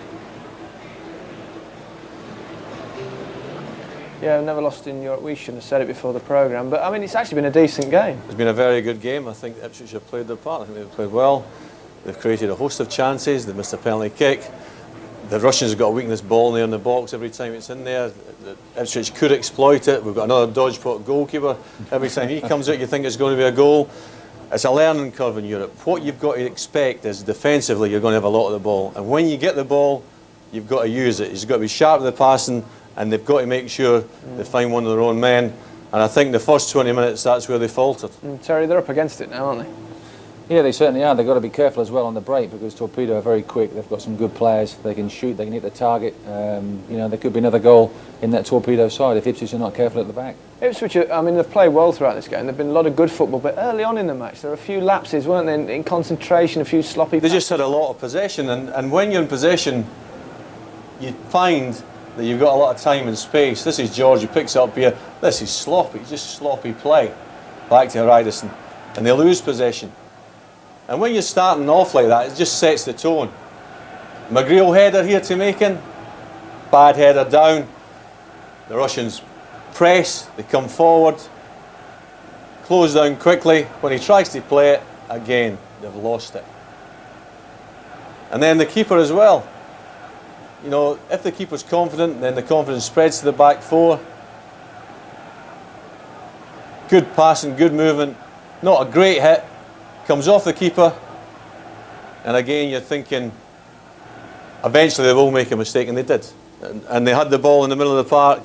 Yeah, never lost in Europe. We shouldn't have said it before the programme, but I mean, it's actually been a decent game.
It's been a very good game. I think Ipswich have played their part. I think they've played well. They've created a host of chances. They've missed a penalty kick. The Russians have got a weakness ball there in the box every time it's in there. Ipswich could exploit it. We've got another dodge pot goalkeeper. Every time he comes out, you think it's going to be a goal. It's a learning curve in Europe. What you've got to expect is defensively you're going to have a lot of the ball. And when you get the ball, you've got to use it. You've got to be sharp with the passing, and they've got to make sure they find one of their own men. And I think the first 20 minutes, that's where they faltered.
Terry, they're up against it now, aren't they?
Yeah, they certainly are. They've got to be careful as well on the break because Torpedo are very quick. They've got some good players. They can shoot. They can hit the target. You know, there could be another goal in that Torpedo side if Ipswich are not careful at the back.
Ipswich, I mean, they've played well throughout this game. There've been a lot of good football, but early on in the match there were a few lapses, weren't there, in concentration, a few sloppy
They
passes.
just had a lot of possession, and when you're in possession, you find that you've got a lot of time and space. This is George who picks it up here. This is sloppy, just sloppy play. Back to Ryderson, and they lose possession. And when you're starting off like that, it just sets the tone. McGreal header here to Macon, bad header down. The Russians press, they come forward, close down quickly. When he tries to play it, again, they've lost it. And then the keeper as well. You know, if the keeper's confident, then the confidence spreads to the back four. Good passing, good movement, not a great hit. Comes off the keeper, and again you're thinking eventually they will make a mistake, and they did. And they had the ball in the middle of the park,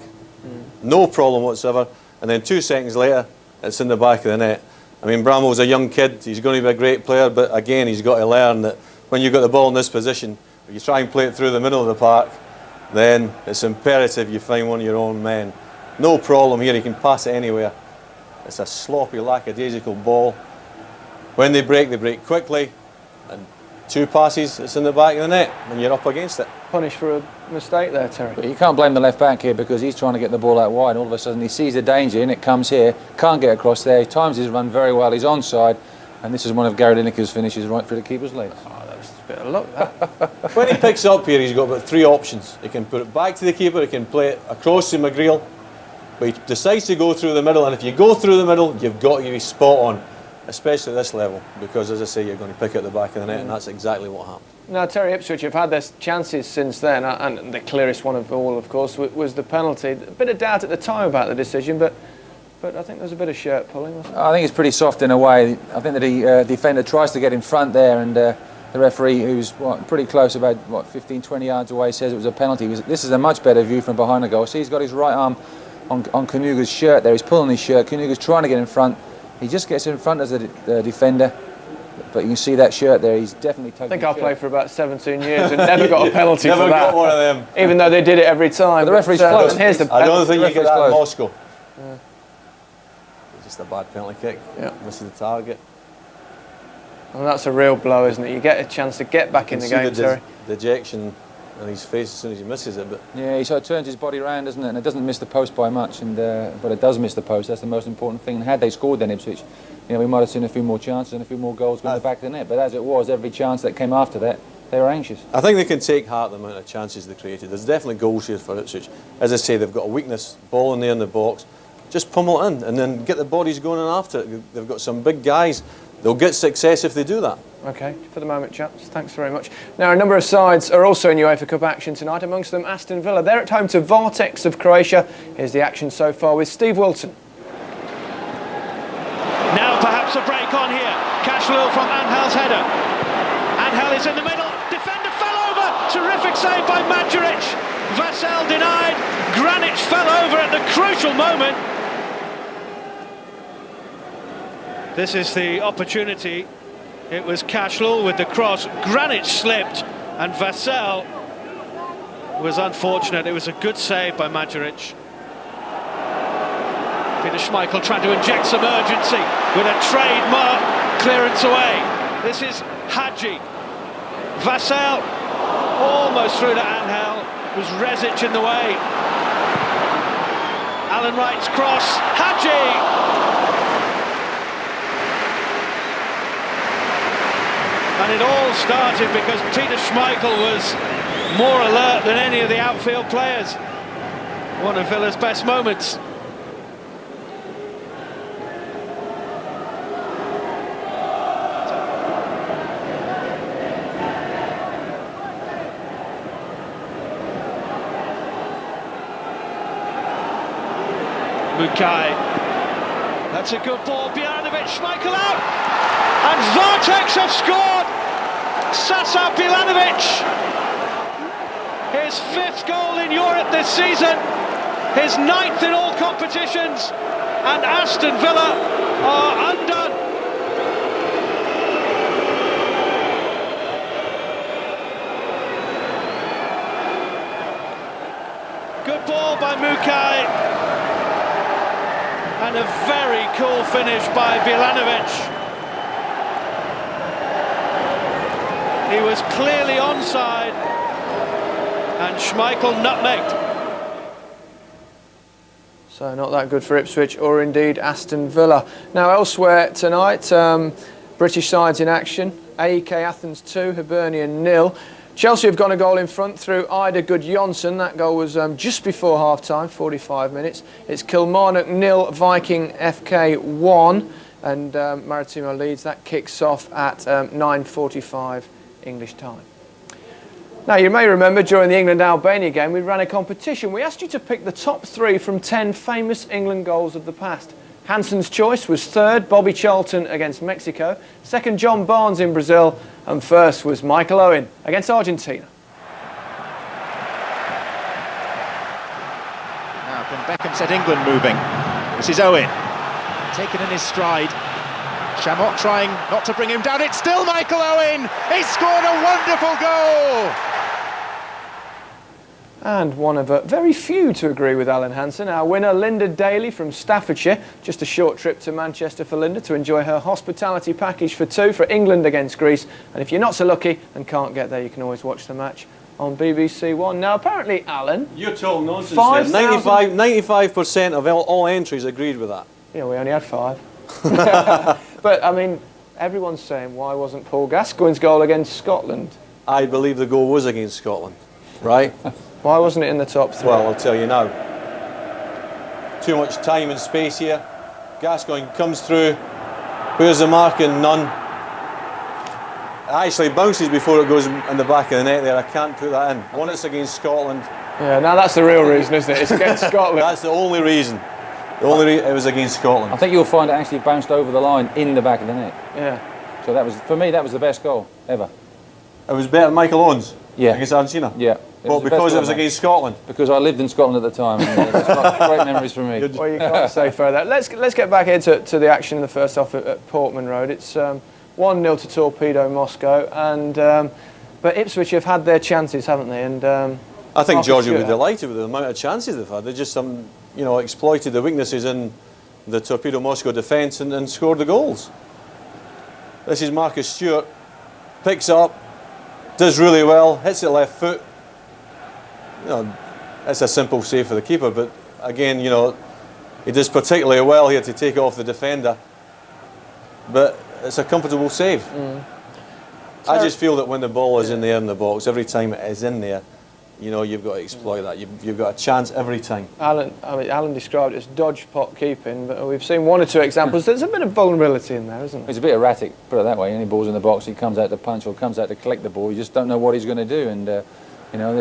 no problem whatsoever, and then 2 seconds later it's in the back of the net. I mean, Bramall's a young kid, he's going to be a great player, but again he's got to learn that when you've got the ball in this position, if you try and play it through the middle of the park, then it's imperative you find one of your own men. No problem here, he can pass it anywhere. It's a sloppy, lackadaisical ball. When they break quickly, and 2 passes, it's in the back of the net, and you're up against it.
Punished for a mistake there, Terry.
But you can't blame the left back here because he's trying to get the ball out wide. All of a sudden he sees the danger and it comes here, can't get across there. He times his run very well, he's onside, and this is one of Gary Lineker's finishes right through the keeper's legs.
Oh, that was a bit of luck, that.
When he picks up here, he's got about 3 options. He can put it back to the keeper, he can play it across to McGreal, but he decides to go through the middle, and if you go through the middle, you've got to be spot on. Especially at this level, because as I say, you're going to pick out the back of the net, and that's exactly what happened.
Now, Terry, Ipswich have had their chances since then, and the clearest one of all, of course, was the penalty. A bit of doubt at the time about the decision, but I think there was a bit of shirt pulling, wasn't there?
I think it's pretty soft in a way. I think that the defender tries to get in front there, and the referee, who's pretty close, about 15, 20 yards away, says it was a penalty. This is a much better view from behind the goal. See, he's got his right arm on Kanuga's shirt there. He's pulling his shirt. Kanuga's trying to get in front. He just gets in front as the defender, but you can see that shirt there. He's definitely taking.
I think I played for about 17 years and never got a penalty
Never
for that.
got one of them.
Even though they did it every time.
But the referee's close.
And here's the
I don't think
The
you get
referee's
that in
close.
Moscow. Yeah. Just a bad penalty kick.
Yeah.
Misses the target.
And that's a real blow, isn't it? You get a chance to get back in the game, Terry.
Dejection on his face as soon as he misses it, but
Yeah, he sort of turns his body around, doesn't it? And it doesn't miss the post by much, but it does miss the post. That's the most important thing. And had they scored then, Ipswich, you know, we might have seen a few more chances and a few more goals going to the back of the net. But as it was, every chance that came after that, they were anxious.
I think they can take heart the amount of chances they created. There's definitely goals here for Ipswich. As I say, they've got a weakness, ball in there in the box. Just pummel it in and then get the bodies going in after it. They've got some big guys. They'll get success if they do that.
OK, for the moment, chaps. Thanks very much. Now, a number of sides are also in UEFA Cup action tonight, amongst them Aston Villa. They're at home to Vartex of Croatia. Here's the action so far with Steve Wilton.
Now perhaps a break on here. Cashflow from Angel's header. Angel is in the middle. Defender fell over. Terrific save by Majuric. Vassell denied. Granic fell over at the crucial moment. This is the opportunity. It was Cashflow with the cross. Granic slipped and Vassell was unfortunate. It was a good save by Majuric. Peter Schmeichel trying to inject some urgency with a trademark clearance away. This is Hadji. Vassell almost through to Angel. Was Rezic in the way. Alan Wright's cross. Hadji! And it all started because Peter Schmeichel was more alert than any of the outfield players. One of Villa's best moments. Mukai. That's a good ball. Bilanovic, Schmeichel out! And Vartex have scored! Sasa Bilanovic! His 5th goal in Europe this season, his 9th in all competitions, and Aston Villa are undone. Good ball by Mukai. And a very cool finish by Bilanovic. He was clearly onside, and Schmeichel nutmegged.
So not that good for Ipswich or indeed Aston Villa. Now elsewhere tonight, British sides in action. AEK Athens 2, Hibernian 0. Chelsea have gone a goal in front through Ida Gudjonsson. That goal was just before half-time, 45 minutes. It's Kilmarnock 0, Viking FK 1. And Maritimo leads. That kicks off at 9:45 English time. Now, you may remember during the England-Albania game, we ran a competition. We asked you to pick the top 3 from 10 famous England goals of the past. Hanson's choice was 3rd, Bobby Charlton against Mexico. 2nd, John Barnes in Brazil. And 1st was Michael Owen against Argentina.
Now can Beckham set England moving. This is Owen, taken in his stride. Chamot trying not to bring him down. It's still Michael Owen. He scored a wonderful goal.
And one of very few to agree with Alan Hansen, our winner, Linda Daly from Staffordshire. Just a short trip to Manchester for Linda to enjoy her hospitality package for 2 for England against Greece. And if you're not so lucky and can't get there, you can always watch the match on BBC One. Now, apparently, Alan...
You're talking nonsense.
95%
of all entries agreed with that.
Yeah, we only had 5. But, I mean, everyone's saying, why wasn't Paul Gascoigne's goal against Scotland?
I believe the goal was against Scotland, right?
Why wasn't it in the top 3?
Well, I'll tell you now. Too much time and space here. Gascoigne comes through. Where's the marking? None. It actually bounces before it goes in the back of the net there. I can't put that in. One, it's against Scotland.
Yeah, now that's the real reason, isn't it? It's against Scotland.
That's the only reason. The only reason it was against Scotland.
I think you'll find it actually bounced over the line in the back of the net.
Yeah.
So that was, for me, that was the best goal ever.
It was better than Michael Owen's against Argentina?
Yeah.
Well, because it was against Scotland?
Because I lived in Scotland at the time. And it's got great memories for me.
Well, you can't say further. Let's get back here to the action in the first half at Portman Road. It's 1-0 to Torpedo Moscow, and but Ipswich have had their chances, haven't they? And
I think Georgia will be delighted with the amount of chances they've had. They just exploited the weaknesses in the Torpedo Moscow defence and scored the goals. This is Marcus Stewart, picks up, does really well, hits it left foot. It's a simple save for the keeper, but again, he does particularly well here to take off the defender. But it's a comfortable save. I just feel that when the ball is in the air in the box, every time it is in there, you've got to exploit that. You've got a chance every time.
Alan described it as dodge pot keeping, but we've seen 1 or 2 examples. There's a bit of vulnerability in there, isn't there?
He's a bit erratic, put it that way. Any ball's in the box, he comes out to punch or comes out to collect the ball. You just don't know what he's going to do. And the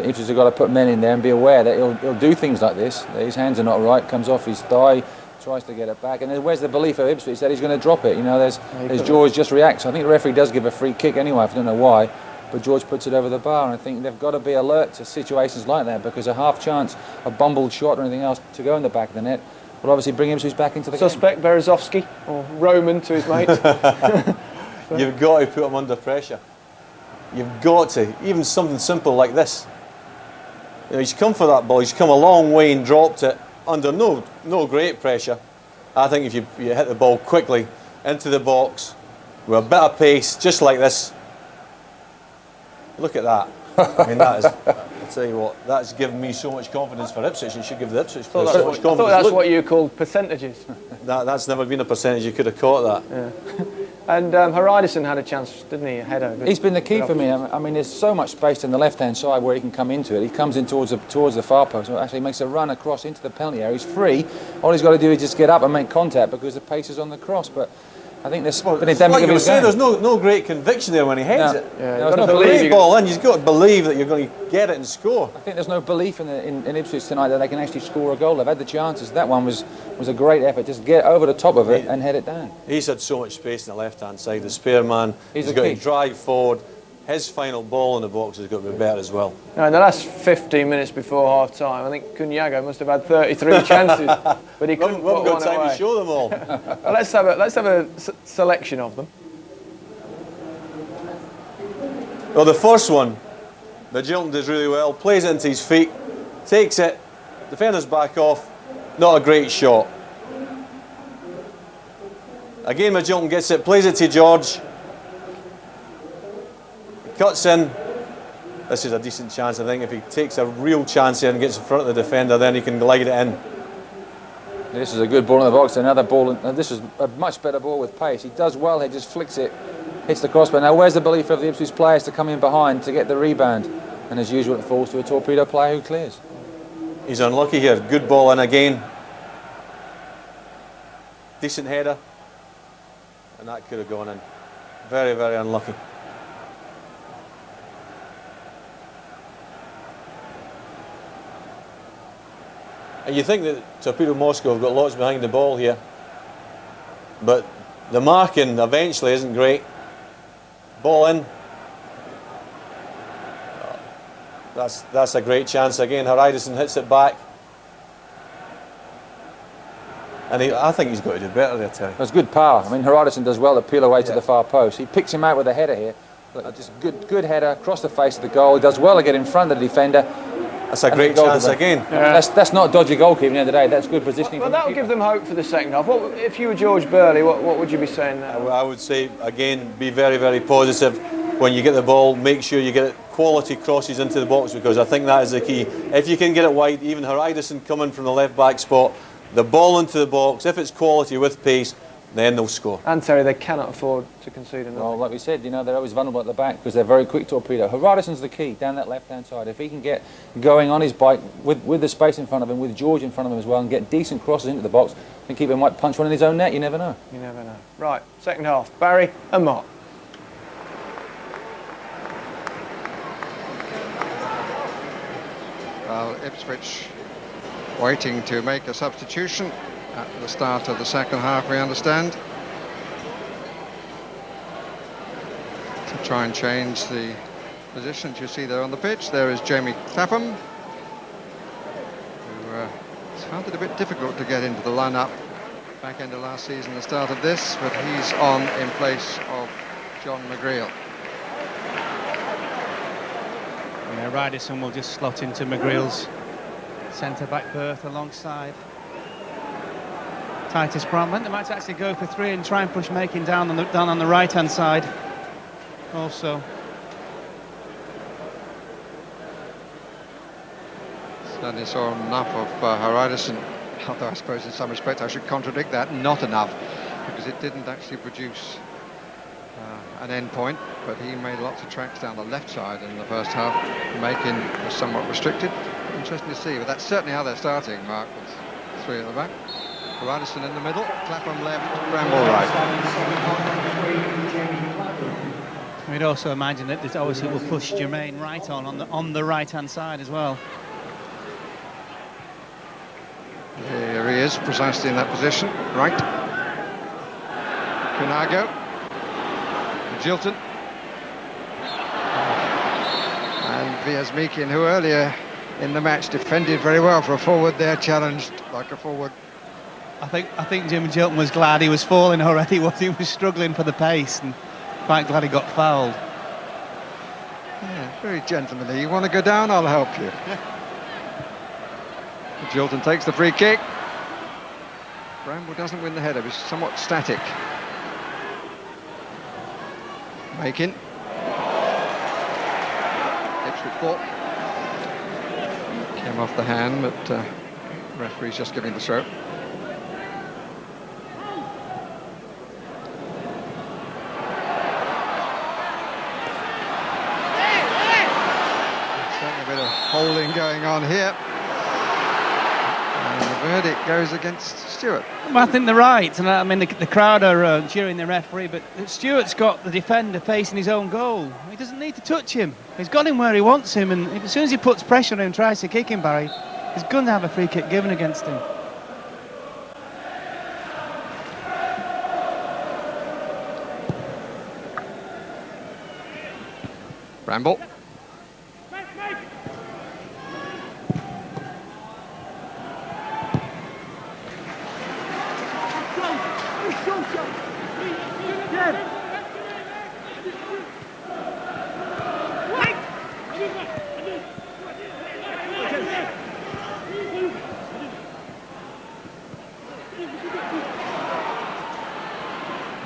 Ipswich have got to put men in there and be aware that he'll do things like this. His hands are not right, comes off his thigh, tries to get it back. And where's the belief of Ipswich that he's going to drop it? There's George just reacts. I think the referee does give a free kick anyway, I don't know why. But George puts it over the bar, and I think they've got to be alert to situations like that, because a half chance, a bumbled shot or anything else to go in the back of the net will obviously bring Ipswich back into the
Suspect
game.
Berezovsky or Roman to his mate.
You've got to put him under pressure. You've got to, even something simple like this. He's come for that ball, he's come a long way and dropped it under no great pressure. I think if you hit the ball quickly into the box with a bit of pace, just like this, look at that. I mean, that is, I'll tell you what, that's given me so much confidence for Ipswich. You should give the Ipswich players so much confidence.
I thought that's what you called percentages.
That's never been a percentage. You could have caught that.
Yeah. And Haraidison had a chance, didn't he? A header.
He's been the key for me. I mean, there's so much space in the left-hand side where he can come into it. He comes in towards the far post, and actually makes a run across into the penalty area. He's free. All he's got to do is just get up and make contact because the pace is on the cross. But I think there's been a
like you were saying, there's no great conviction there when he heads it.
Yeah,
there's no
Great ball in, you've got to believe that you're going to get it and score.
I think there's no belief in Ipswich tonight that they can actually score a goal. They've had the chances. That one was a great effort. Just get over the top of it and head it down.
He's had so much space on the left-hand side. The spare man, he's got
key.
to drive forward. His final ball in the box has got to be better as well.
Now, in the last 15 minutes before half-time, I think Cunyago must have had 33 chances, but he couldn't
We haven't
put
got
one
time
away.
to show them all.
Well, let's have a selection of them.
Well, the first one, Magilton does really well, plays it into his feet, takes it, defender's back off, not a great shot. Again, Magilton gets it, plays it to George, cuts in. This is a decent chance, I think. If he takes a real chance here and gets in front of the defender, then he can glide it in.
This is a good ball in the box. Another ball. This is a much better ball with pace. He does well. He just flicks it, hits the crossbar. Now, where's the belief of the Ipswich players to come in behind to get the rebound? And as usual, it falls to a Torpedo player who clears.
He's unlucky here. Good ball in again. Decent header. And that could have gone in. Very, very unlucky. And you think that Torpedo Moscow have got lots behind the ball here, but the marking eventually isn't great. Ball in. That's a great chance again. Haraidison hits it back. And I think he's got to do better there, Terry.
That's good power. I mean, Haraidison does well to peel away to the far post. He picks him out with a header here. Just good header across the face of the goal. He does well to get in front of the defender.
That's a great chance again.
Yeah. That's not dodgy goalkeeping at the end of the day. That's good positioning.
Well, that will give them hope for the second half. If you were George Burley, what would you be saying there?
I would say, again, be very, very positive. When you get the ball, make sure you get quality crosses into the box, because I think that is the key. If you can get it wide, even Haraidison coming from the left back spot, the ball into the box, if it's quality with pace, then they'll score.
And Terry, they cannot afford to concede another.
Well, like we said, they're always vulnerable at the back because they're very quick Torpedo. Haraidison's the key down that left-hand side. If he can get going on his bike with the space in front of him, with George in front of him as well, and get decent crosses into the box, and keep him might punch one in his own net. You never know.
You never know. Right, second half. Barry and Mark.
Well, Ipswich waiting to make a substitution at the start of the second half, we understand, to try and change the positions you see there on the pitch. There is Jamie Clapham, who has found it a bit difficult to get into the lineup back end of last season, the start of this, but he's on in place of John McGreal.
Yeah, Haraidison will just slot into McGreal's centre-back berth alongside Titus Bromlin. They might actually go for three and try and push Makin down on the right-hand side also.
Certainly saw enough of Haraidison, although I suppose in some respect I should contradict that, not enough, because it didn't actually produce an end point, but he made lots of tracks down the left side in the first half. Makin was somewhat restricted. Interesting to see, but that's certainly how they're starting, Mark, with three at the back. Haraidison in the middle, Clapham left, Bramble right.
We'd also imagine that this obviously will push Jermaine Wright on the right-hand side as well.
Here he is, precisely in that position, right. Cunyago, Magilton, and Vyazmikin, who earlier in the match defended very well for a forward there, challenged like a forward.
I think Jim Magilton was glad he was falling already. He was struggling for the pace, and quite glad he got fouled.
Yeah, very gentlemanly. You want to go down? I'll help you. Magilton takes the free kick. Bramble doesn't win the header. He's somewhat static. Makin. Ipswich ball. Came off the hand, but referee's just giving the throw. going on here. And the verdict goes against Stewart.
Well, I think they're right, and I mean the crowd are cheering the referee, but Stewart's got the defender facing his own goal. He doesn't need to touch him. He's got him where he wants him, and as soon as he puts pressure on him and tries to kick him, Barry, he's going to have a free kick given against him.
Bramble.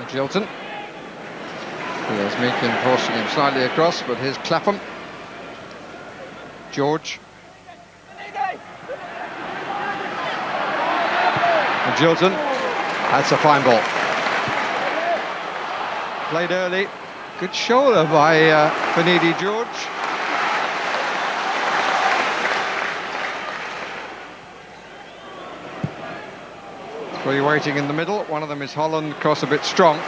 Jilton. There's Meakin forcing him slightly across, but here's Clapham. George. And Jilton. That's a fine ball. Played early. Good shoulder by Finidi George. Three waiting in the middle. One of them is Holland, cross a bit strong.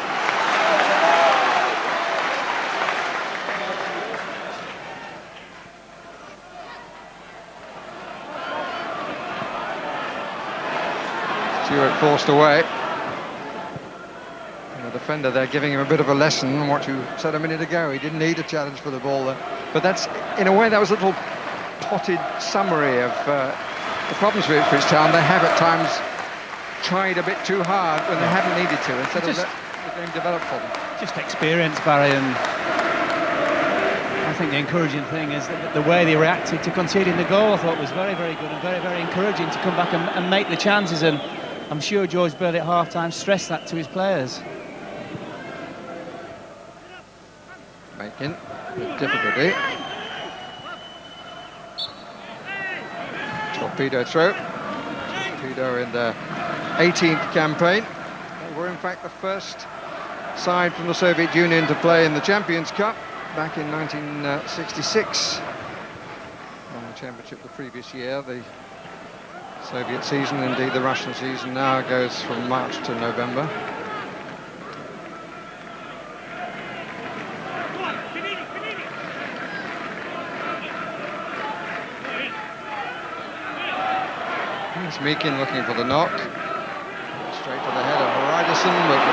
Stewart forced away. And the defender there giving him a bit of a lesson on what you said a minute ago. He didn't need a challenge for the ball there. But that's, in a way, that was a little potted summary of the problems for Ipswich Town. They have at times tried a bit too hard when they haven't needed to, instead of let the game develop for them.
Just experience, Barry, and I think the encouraging thing is that the way they reacted to conceding the goal, I thought was very, very good and very, very encouraging to come back and make the chances, and I'm sure George Burley at half-time stressed that to his players.
Meakin with difficulty. Torpedo throw. Torpedo in the 18th campaign. They were in fact the first side from the Soviet Union to play in the Champions Cup back in 1966. Won the championship the previous year. The Soviet season, indeed the Russian season, now goes from March to November. Here's Meakin looking for the knock. Straight to the head of Hreiderson, but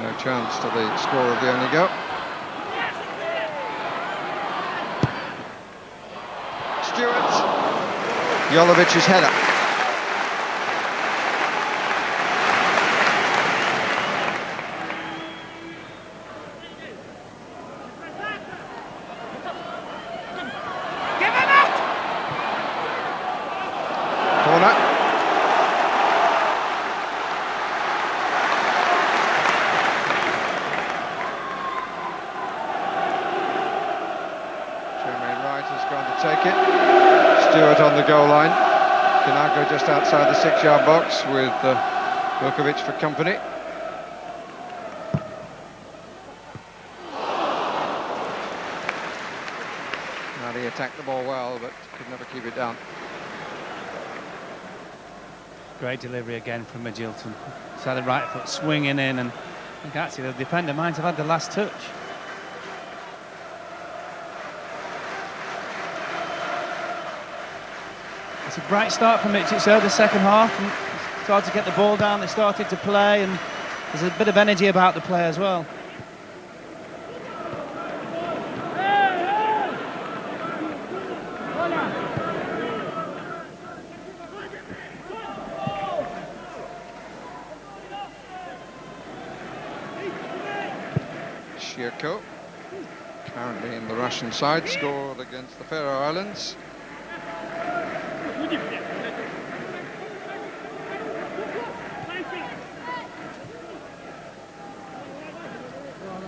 no chance to the score of the only goal. Stewart. Jolovic's header. Corner. Jermaine Wright has gone to take it. Stewart on the goal line. Kanago just outside the 6-yard box with Vukovic for company. Now he attacked the ball well, but could never keep it down.
Great delivery again from Magilton. He's had the right foot swinging in, and I think actually the defender might have had the last touch. It's a bright start for Mitchell, the second half, and started to get the ball down, they started to play, and there's a bit of energy about the play as well.
Shirko, currently in the Russian side, scored against the Faroe Islands.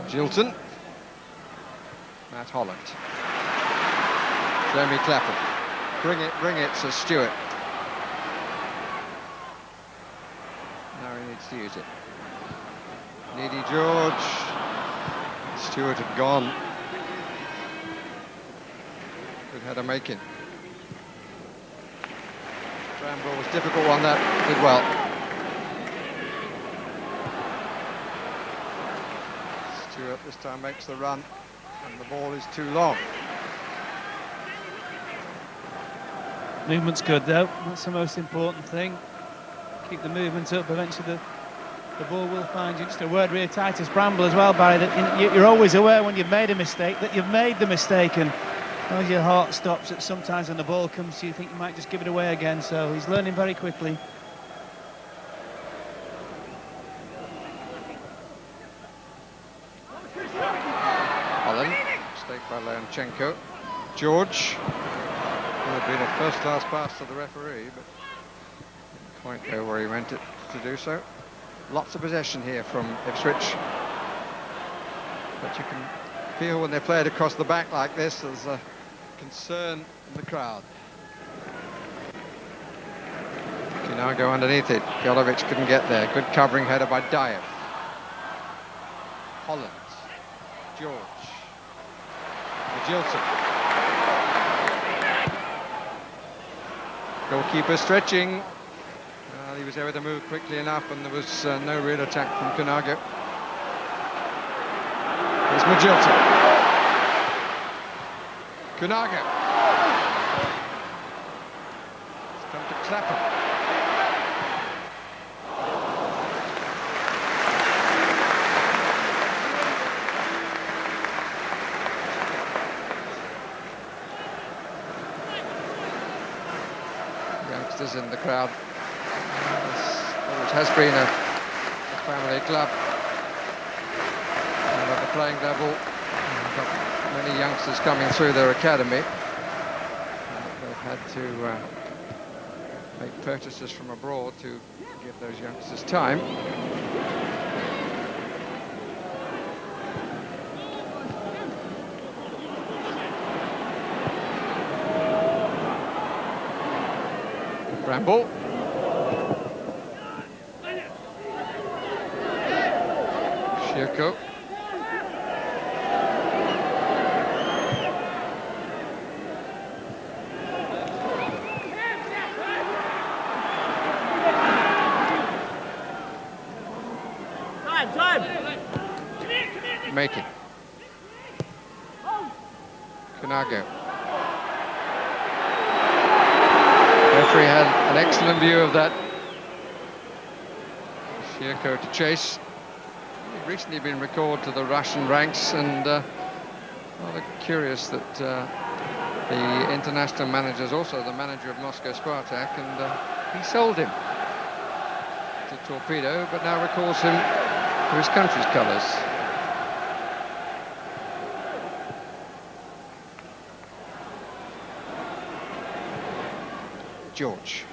Jilton. Matt Holland. Jeremy Clapham. Bring it, says Stewart. Now he needs to use it. Needy George. Stewart had gone. Good header making. Bramble was difficult one that did well. Stewart this time makes the run, and the ball is too long.
Movement's good though, that's the most important thing. Keep the movement up, eventually the ball will find you. Just a word really Titus Bramble as well, Barry, that you're always aware when you've made a mistake that you've made the mistake, and as your heart stops, that sometimes when the ball comes to you, you think you might just give it away again, so he's learning very quickly.
Holland, mistake by Leonchenko. George, would have been a first-class pass to the referee, but didn't quite go where he meant it to do so. Lots of possession here from Ipswich, but you can feel when they play it across the back like this, there's a concern in the crowd. You now go underneath it. Jolovic couldn't get there. Good covering header by Dyer. Holland, George, Magilton. Goalkeeper stretching. Well, he was able to move quickly enough, and there was no real attack from Kunago. Here's Magilton. Kunago. It's come to Clapham. Youngsters in the crowd. It has been a family club. And at the playing level, we've got many youngsters coming through their academy. They've had to make purchases from abroad to give those youngsters time. Bramble. Shirko. Making. Kunago. Referee had an excellent view of that. Shirko to chase. He'd recently been recalled to the Russian ranks, and rather curious that the international manager is also the manager of Moscow Spartak, and he sold him to Torpedo, but now recalls him to his country's colours. George.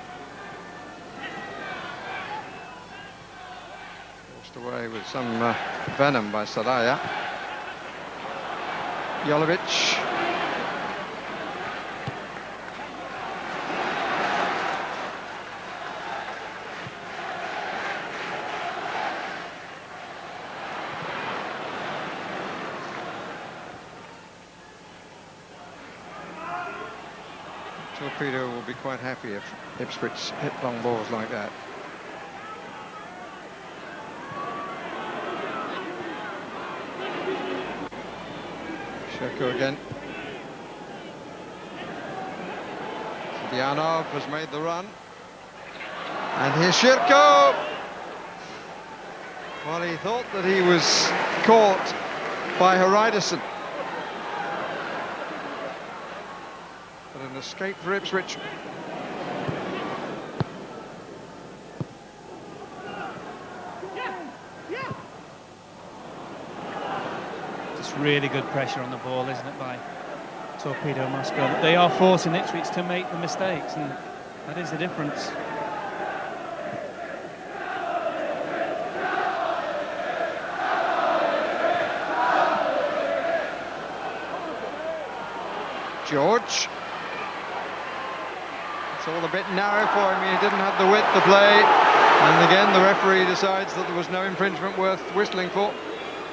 Forced away with some venom by Saraya. Jolovic. Torpedo will be quite happy if Ipswich hit long balls like that. Shirko again. Dianov has made the run. And here's Shirko! Well, he thought that he was caught by Hreidarsson. An escape for Ipswich.
Just really good pressure on the ball, isn't it, by Torpedo Moscow? They are forcing Ipswich to make the mistakes, and that is the difference.
George. It's all a bit narrow for him. He didn't have the width to play. And again, the referee decides that there was no infringement worth whistling for.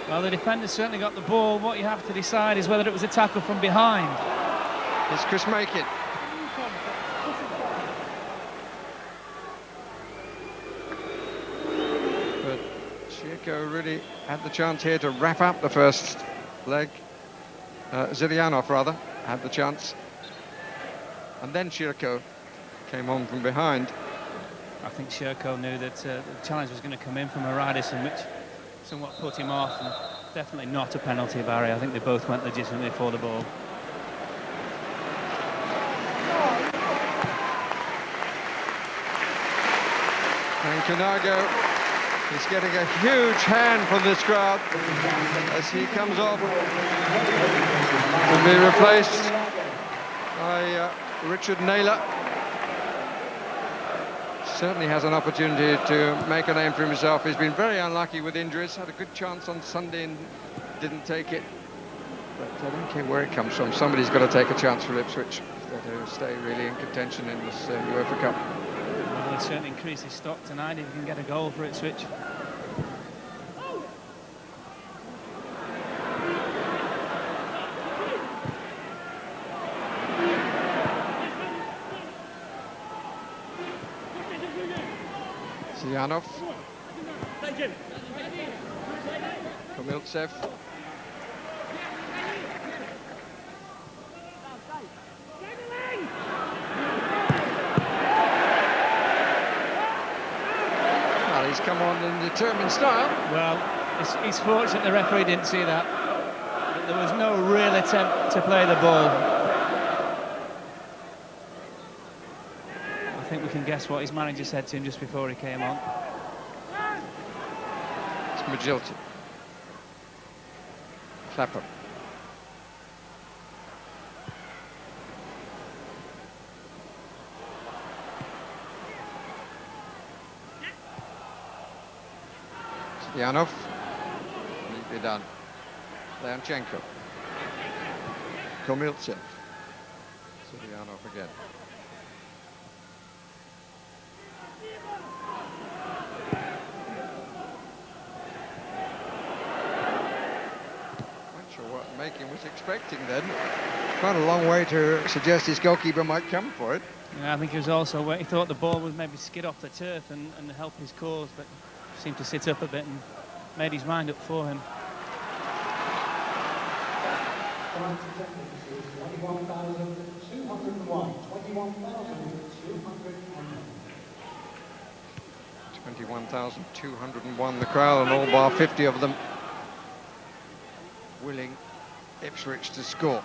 Well, the defender certainly got the ball. What you have to decide is whether it was a tackle from behind.
It's Chris Makin. But Shirko really had the chance here to wrap up the first leg. Zilianov, rather, had the chance. And then Shirko came on from behind.
I think Shirko knew that the challenge was going to come in from Aradison, which somewhat put him off, and definitely not a penalty, Barry. I think they both went legitimately for the ball.
And Kanago is getting a huge hand from this crowd as he comes off to be replaced by Richard Naylor. Certainly has an opportunity to make a name for himself. He's been very unlucky with injuries, had a good chance on Sunday and didn't take it. But I don't care where it comes from. Somebody's got to take a chance for Ipswich if they're to stay really in contention in this UEFA Cup.
Well, he'll certainly increase his stock tonight if he can get a goal for Ipswich.
Zilianov. Komiltsev. Well, he's come on in determined style.
Well, it's fortunate the referee didn't see that. But there was no real attempt to play the ball. I think we can guess what his manager said to him just before he came on.
It's Magilton. Clapham. Zilianov. Neatly done. Leonchenko. Komiltsev. Zilianov again. Makin was expecting then. Quite a long way to suggest his goalkeeper might come for it.
Yeah, I think he was also, he thought the ball would maybe skid off the turf and help his cause, but seemed to sit up a bit and made his mind up for him. 21,201 the crowd, and all bar 50 of them willing Ipswich to score.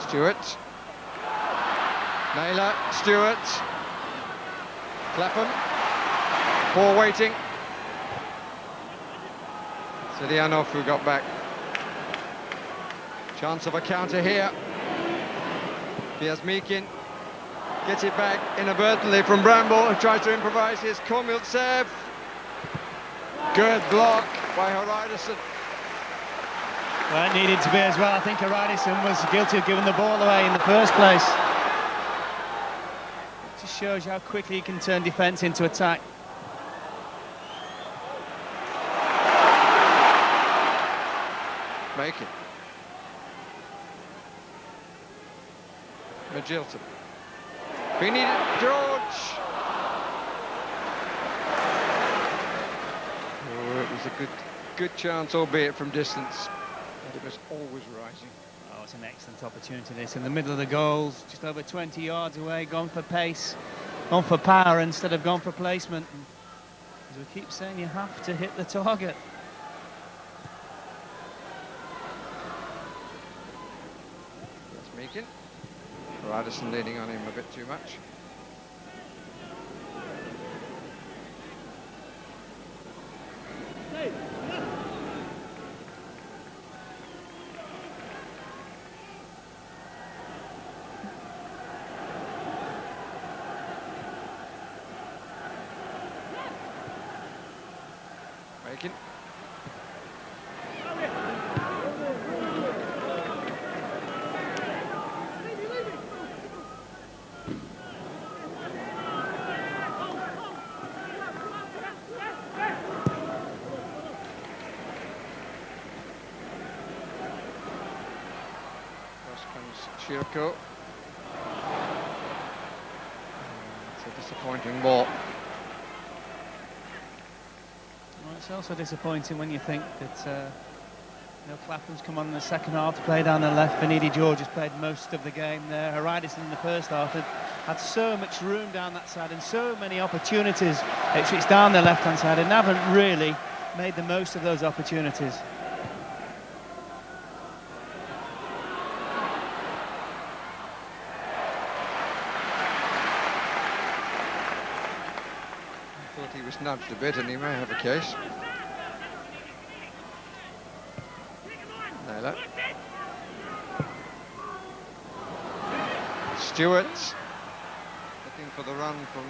Stewart. Naylor, Stewart. Clapham. Four waiting. Zilianov who got back. Chance of a counter here. Here's Meakin. Gets it back inadvertently from Bramble, who tries to improvise. Here's Komiltsev. Good block by Haraidison. Well, it needed to be as well. I think Haraidison was guilty of giving the ball away in the first place. It just shows you how quickly you can turn defence into attack.
Make it. Magilton. We need it, George. Oh, it was a good chance, albeit from distance. But it was always rising.
Oh, it's an excellent opportunity. This in the middle of the goals, just over 20 yards away, gone for pace, gone for power instead of gone for placement. And as we keep saying, you have to hit the target.
That's Meakin. Haraidison leaning on him a bit too much. Meakin. Chirko. It's a disappointing ball.
Well, it's also disappointing when you think that Clapham's come on in the second half to play down the left. Finidi George has played most of the game there. Haridison in the first half had so much room down that side and so many opportunities. It's down the left-hand side and haven't really made the most of those opportunities.
I thought he was nudged a bit, and he may have a case. Naylor. Stewart looking for the run from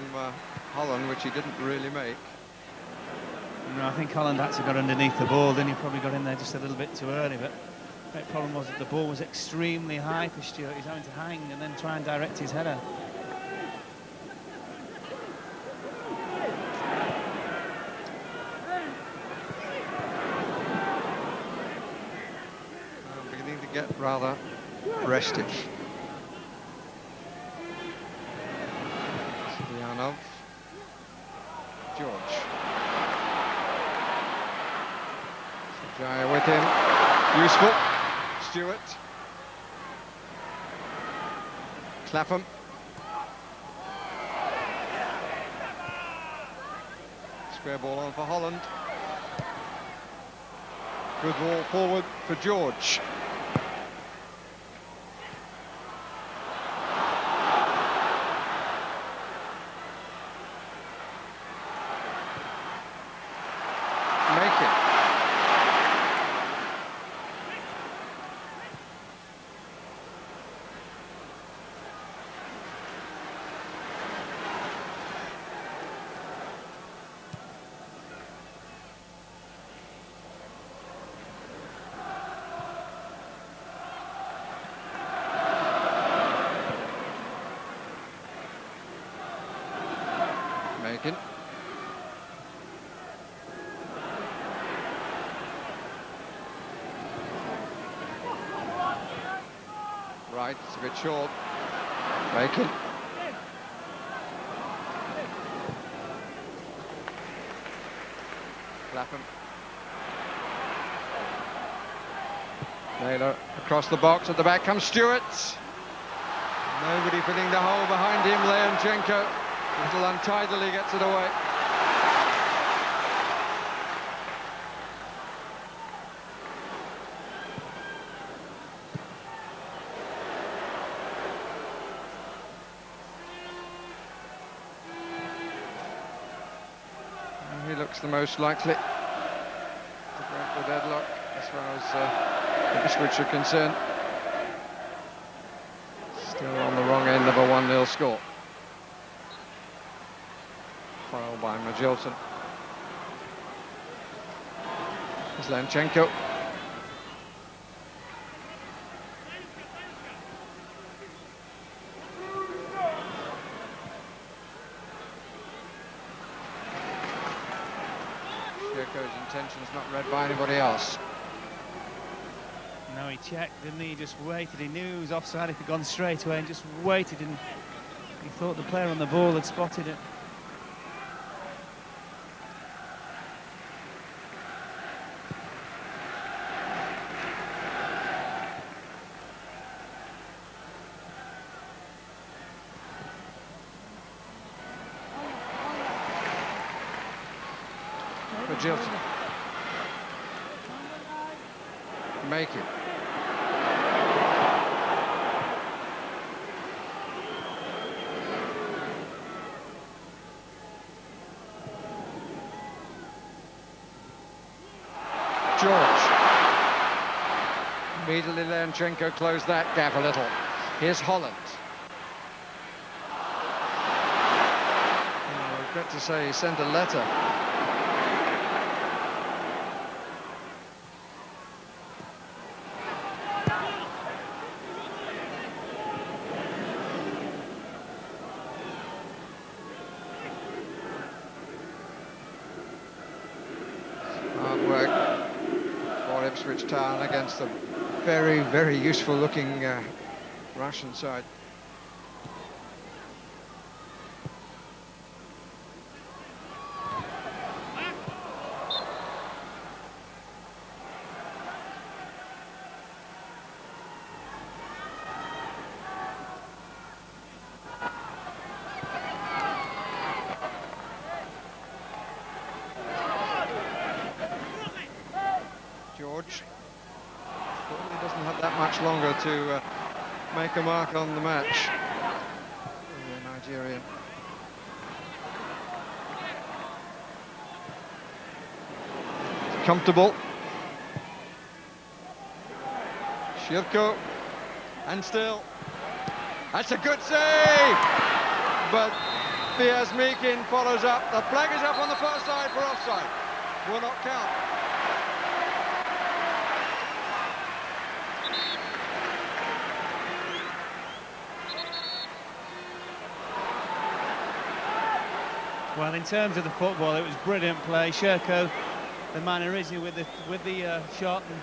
Holland, which he didn't really make.
No, I think Holland actually got underneath the ball, then he probably got in there just a little bit too early, but the great problem was that the ball was extremely high for Stewart. He's having to hang and then try and direct his header.
Beginning to get rather restive. Stoyanov. George. Jaya with him. Useful. Stewart. Clapham. Square ball on for Holland. Good ball forward for George. Making. Right, it's a bit short. Making. Clapham. Naylor across the box, at the back comes Stewart. Nobody filling the hole behind him, Leonchenko. A little untidily gets it away. And he looks the most likely to break the deadlock as far as Ipswich are concerned. Still on the wrong end of a 1-0 score. Foul by Magilton. It's Leonchenko. Shirko's intentions not read by anybody else.
No, he checked, didn't he? He just waited. He knew he was offside if he'd gone straight away and just waited, and he thought the player on the ball had spotted it.
Magilton. Make it. George. Immediately Leonchenko closed that gap a little. Here's Holland. I regret to say he sent a letter. Hard work for Ipswich Town against a very, very useful looking Russian side. George probably doesn't have that much longer to make a mark on the match. The Nigerian. Comfortable. Shirko, and still. That's a good save! But Fiaz Mekin follows up. The flag is up on the far side for offside. Will not count.
Well, in terms of the football, it was brilliant play. Shirko, the man originally with the shot, and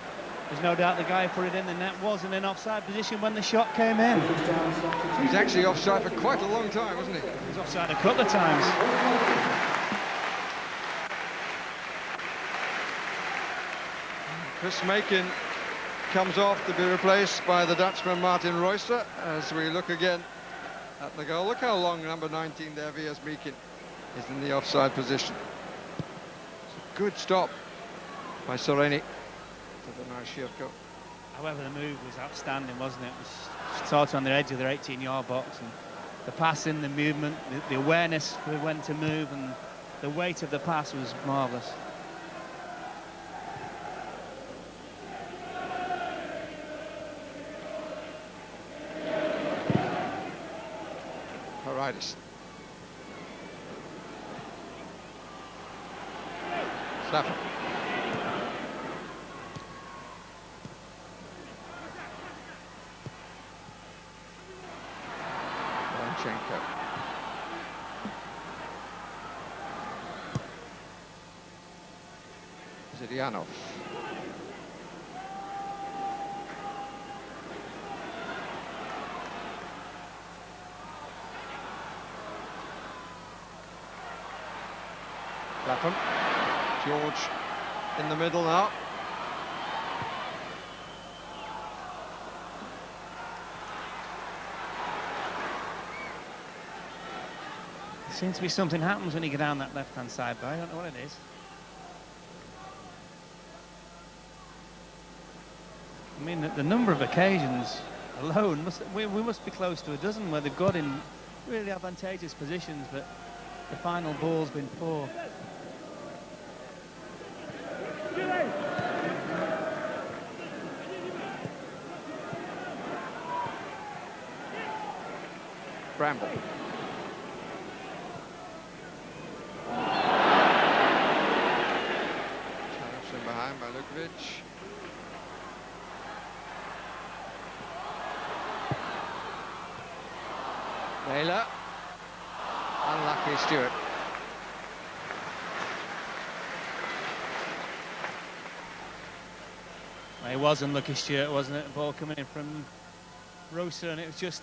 there's no doubt the guy who put it in the net was in an offside position when the shot came in.
He's actually offside for quite a long time, wasn't he?
He was offside a couple of times.
Chris Makin comes off to be replaced by the Dutchman Martin Royster as we look again at the goal. Look how long number 19 there, Fiaz Mekin, is in the offside position. It's a good stop by Sereni to the now Shirko.
However, the move was outstanding, wasn't it? It was sort of on the edge of their 18-yard box, and the passing, the movement, the awareness for when to move, and the weight of the pass was marvellous.
Paridis. Slafford. Vanchenko. Zidyanov. Clapham. George in the middle now.
There seems to be something happens when you go down that left-hand side, but I don't know what it is. I mean, the number of occasions alone, we must be close to a dozen where they've got in really advantageous positions, but the final ball's been poor.
Bramble. Challenge from behind by Lukovic. Naylor. Unlucky Stewart.
Well, it was unlucky Stewart, wasn't it? The ball coming in from Rosa, and it was just...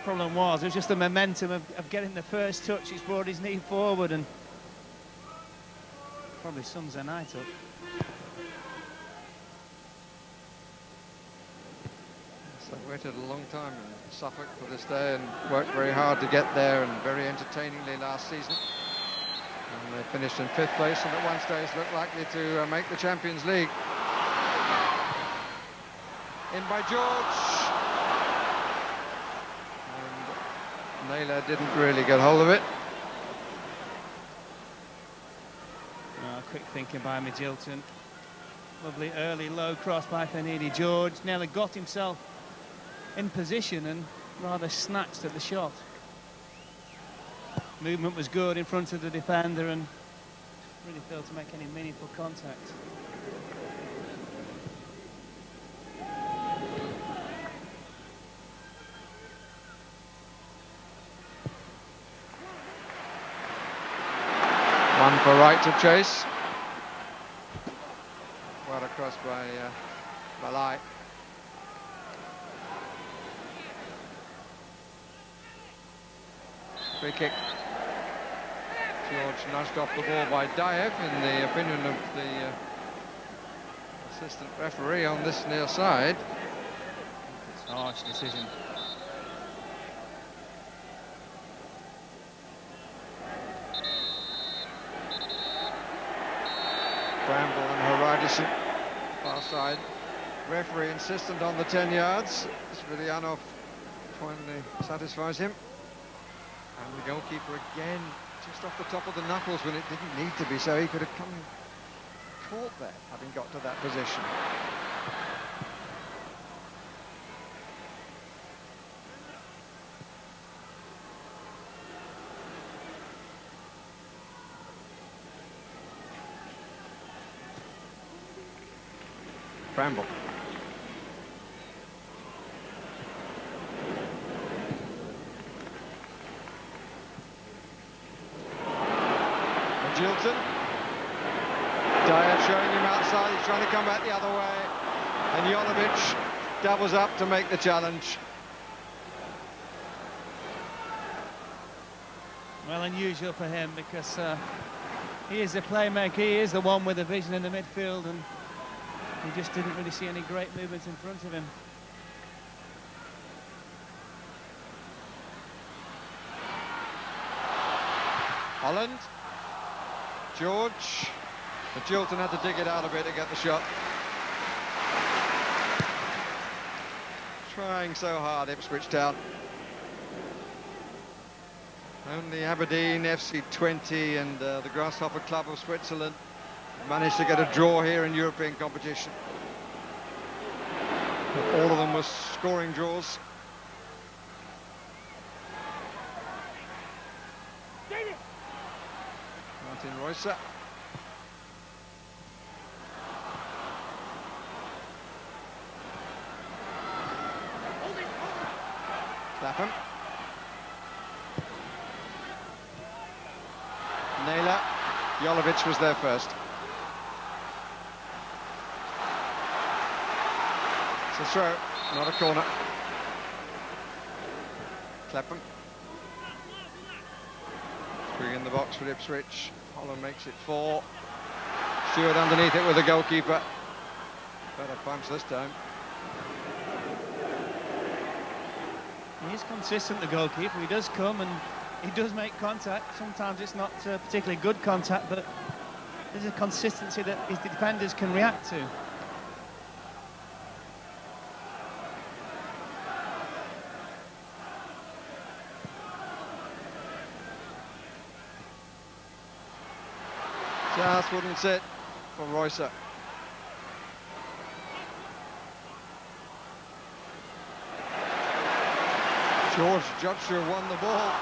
problem was, it was just the momentum of getting the first touch. He's brought his knee forward and probably sums the night up.
So they waited a long time in Suffolk for this day and worked very hard to get there, and very entertainingly last season. And they finished in 5th place, and at one stage looked likely to make the Champions League. In by George. Naylor didn't really get hold of it.
Quick thinking by Midgilton. Lovely early low cross by Fenidi George. Naylor got himself in position and rather snatched at the shot. Movement was good in front of the defender and really failed to make any meaningful contact.
One for right to chase. Well across by Malai. Free kick. George nudged off the ball by Dayev, in the opinion of the assistant referee on this near side.
It's a harsh decision.
Bramble and Harajdasson, far side. Referee insistent on the 10 yards. Svilianov finally satisfies him. And the goalkeeper again, just off the top of the knuckles when it didn't need to be so. He could have come caught there, having got to that position. Bramble. Magilton. Dayev showing him outside, he's trying to come back the other way. And Jolovic doubles up to make the challenge.
Well, unusual for him because he is the playmaker, he is the one with the vision in the midfield, and he just didn't really see any great movement in front of him.
Holland. George. Magilton had to dig it out a bit to get the shot. Trying so hard, Ipswich Town. Only Aberdeen, FC 20 and the Grasshopper Club of Switzerland managed to get a draw here in European competition. All of them were scoring draws. Martin Reusser. Clapham. Naylor. Jolovic was there first. It's a throw, not a corner. Clapham. Three in the box for Ipswich. Holland makes it 4. Stewart underneath it with the goalkeeper. Better punch this time.
He is consistent, the goalkeeper. He does come and he does make contact. Sometimes it's not particularly good contact, but there's a consistency that his defenders can react to.
Just wouldn't sit for Reusser. George Joshua won the ball.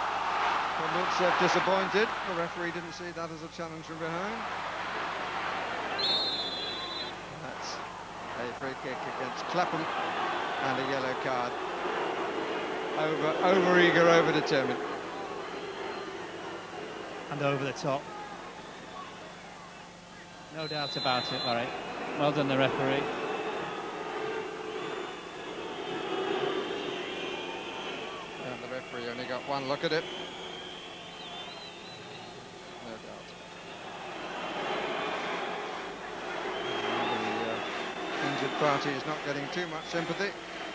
Lutsev disappointed. The referee didn't see that as a challenge from behind. That's a free kick against Clapham and a yellow card. Over-eager, over-determined.
And over the top. No doubt about it, Larry. Well done, the referee.
And the referee only got one look at it. No doubt. The injured party is not getting too much sympathy.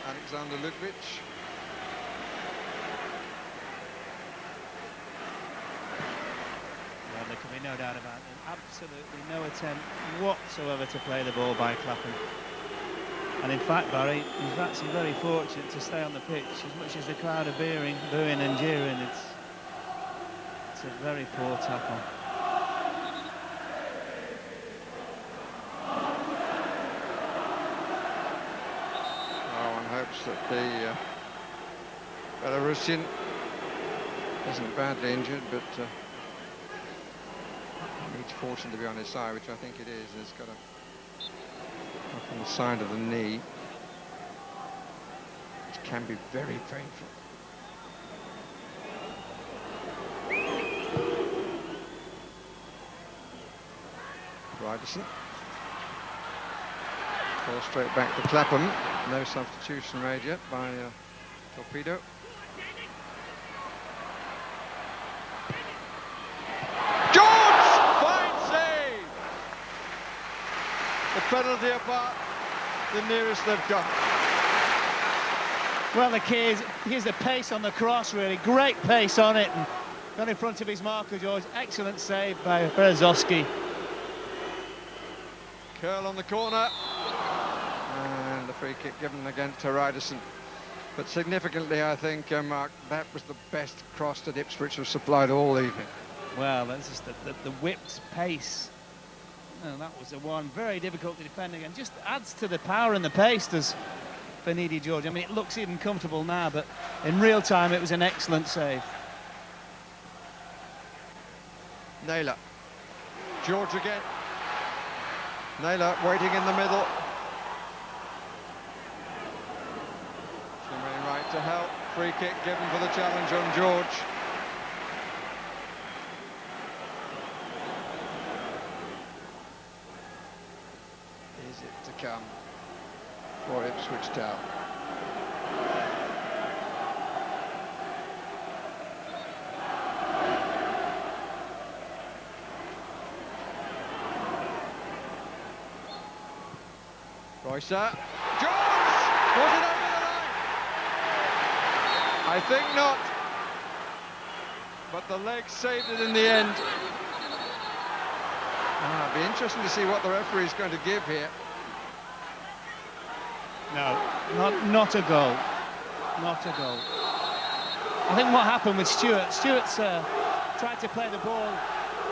Alexander Ludwig.
Well, there can be no doubt about it. Absolutely no attempt whatsoever to play the ball by Clapham. And in fact, Barry, he's actually very fortunate to stay on the pitch. As much as the crowd are booing and jeering, it's a very poor tackle.
Oh, one hopes that the Belarusian isn't badly injured, but needs fortune to be on his side, which I think it is. It's got a knock on the side of the knee, which can be very painful. Harajdasson. Ball straight back to Clapham. No substitution made yet by Torpedo. penalty apart, the nearest they've come.
Well, the key is, here's the pace on the cross, really. Great pace on it. And got in front of his marker, George. Excellent save by Berezovsky.
Curl on the corner. And the free kick given against Haridason. But significantly, I think, Mark, that was the best cross that Ipswich have supplied all evening.
Well, that's just the whipped pace. And that was the one. Very difficult to defend again. Just adds to the power and the pace, does Finidi George. I mean, it looks even comfortable now, but in real time, it was an excellent save.
Naylor. George again. Naylor waiting in the middle. Jimmy right to help. Free kick given for the challenge on George. Is it to come for Ipswich Town? Roycer. George! Was it over the line? I think not. But the leg saved it in the end. It'll be interesting to see what the referee is going to give here.
No, not a goal. Not a goal. I think what happened with Stewart's tried to play the ball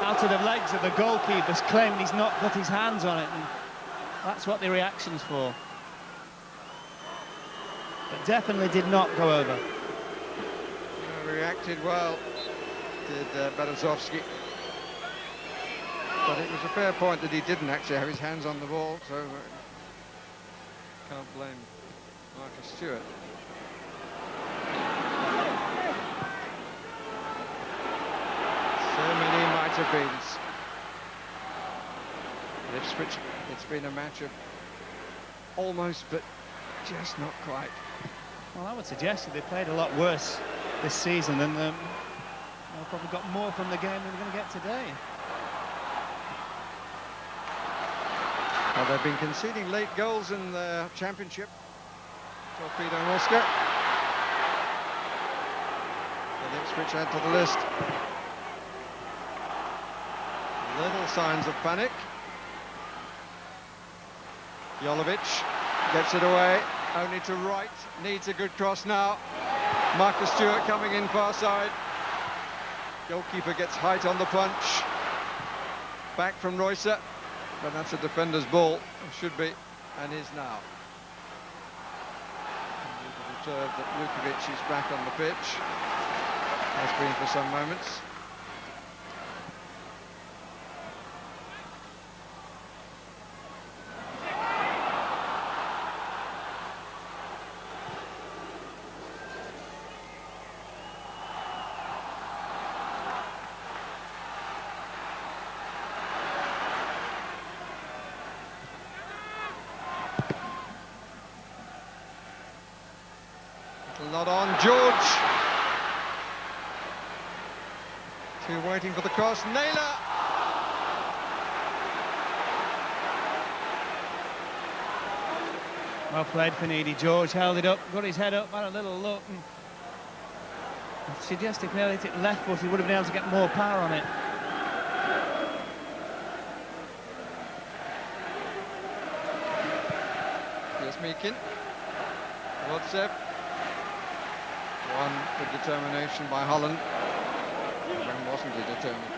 out of the legs of the goalkeeper's, claimed he's not got his hands on it, and that's what the reaction's for. But definitely did not go over.
Reacted well, did Berezovsky. But it was a fair point that he didn't actually have his hands on the ball, so can't blame Marcus Stewart. So many might have beens. At Ipswich, it's been a match of almost, but just not quite.
Well, I would suggest that they played a lot worse this season, and they've probably got more from the game than they're going to get today.
Well, they've been conceding late goals in the championship. Torpedo Moscow. And Ipswich add to the list. Little signs of panic. Jolovic gets it away, only to Wright, needs a good cross now. Marcus Stewart coming in far side. Goalkeeper gets height on the punch. Back from Roycer, but that's a defender's ball, should be, and is now. Observed that Lukovic is back on the pitch. Has been for some moments. Not on George. Two waiting for the cross. Naylor.
Well played, Finidi George. Held it up, got his head up, had a little look, and suggested if he hit it left foot, he would have been able to get more power on it.
Here's Meakin. Lotsev. One with determination by Holland. When wasn't he determined?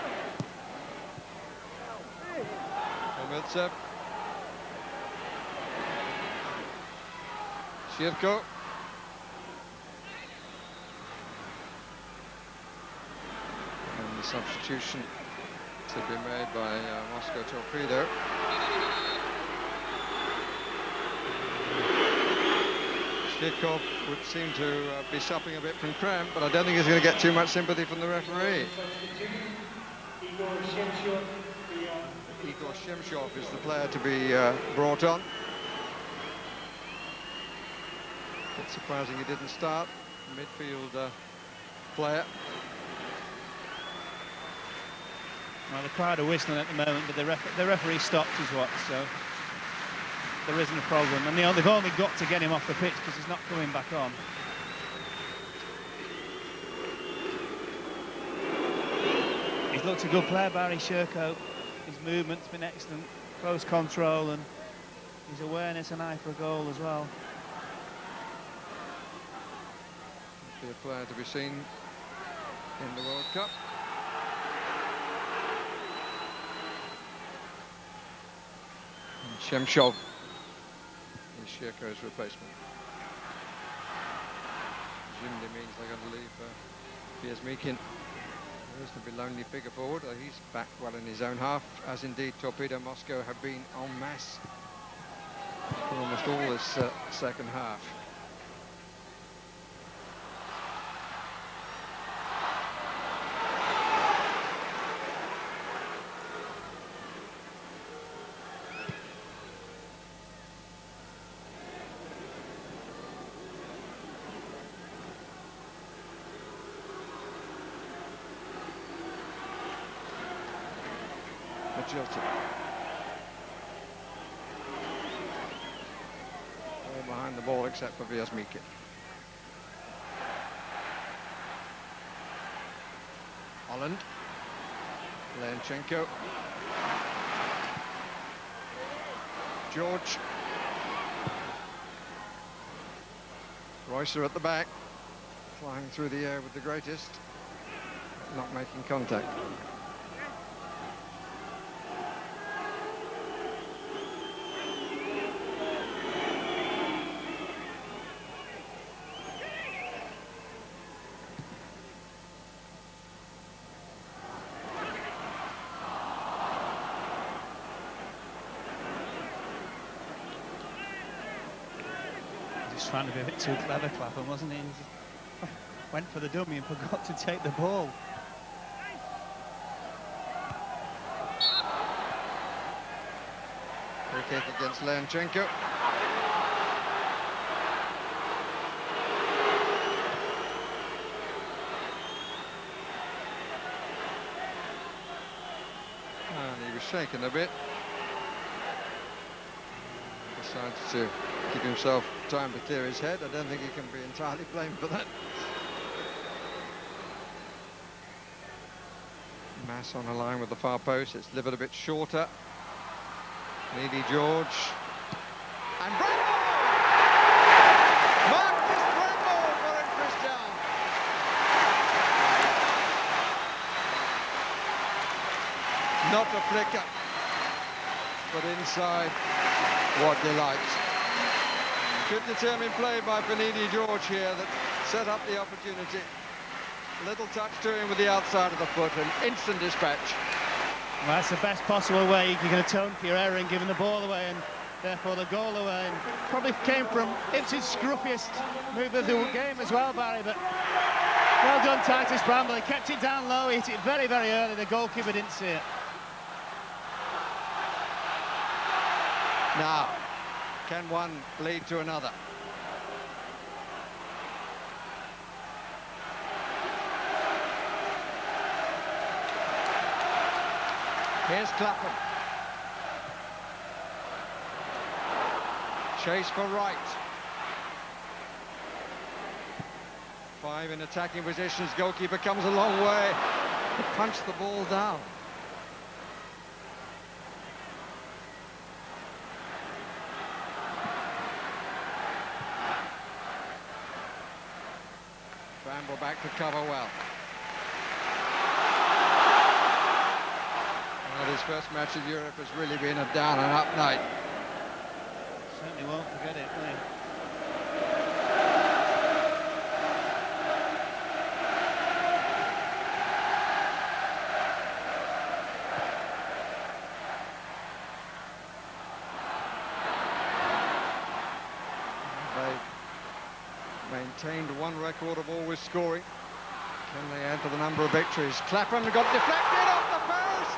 Miltsev. Shirko. And the substitution to be made by Moscow Torpedo. Shirkov would seem to be suffering a bit from cramp, but I don't think he's going to get too much sympathy from the referee. Igor Shemshov is the player to be brought on. It's surprising he didn't start. Midfield player.
Well, the crowd are whistling at the moment, but the referee stopped his watch, so there isn't a problem. And they've only got to get him off the pitch because he's not coming back on. He's looked a good player, Barry Shercoat. His movement's been excellent, close control, and his awareness and eye for a goal as well.
Be a player to be seen in the World Cup. And Shemshov is Sherco's replacement. Presumably means they're going to leave Piers Meakin. Reasonably lonely figure forward. He's back well in his own half, as indeed Torpedo Moscow have been en masse for almost all this second half. Magilton. All behind the ball except for Vyazmikin. Holland. Leonchenko. George. Reusser at the back. Flying through the air with the greatest. Not making contact.
He's trying to be a bit too clever, Clapham, wasn't he? He went for the dummy and forgot to take the ball.
Free kick against Leonchenko. And he was shaken a bit. Decides to give himself time to clear his head. I don't think he can be entirely blamed for that. Mass on a line with the far post. It's delivered a bit shorter. Needy George. And Brembo! Marcus Brembo for Christian. Not a flicker, but inside. What delight. Good determined play by Panini George here that set up the opportunity. Little touch to him with the outside of the foot and instant dispatch.
Well, that's the best possible way you can atone for your error in giving the ball away and therefore the goal away. And probably came from Ipswich's scruffiest move of the game as well, Barry, but well done Titus Bramble. He kept it down low, he hit it very, very early. The goalkeeper didn't see it.
Now, can one lead to another? Here's Clapham. Chase for Wright. 5 in attacking positions. Goalkeeper comes a long way to punch the ball down. Bramble back to cover well. Well, his first match in Europe has really been a down and up night.
Certainly won't forget it, will he?
Maintained one record of always scoring. Can they add to the number of victories? Clapham got deflected off the post.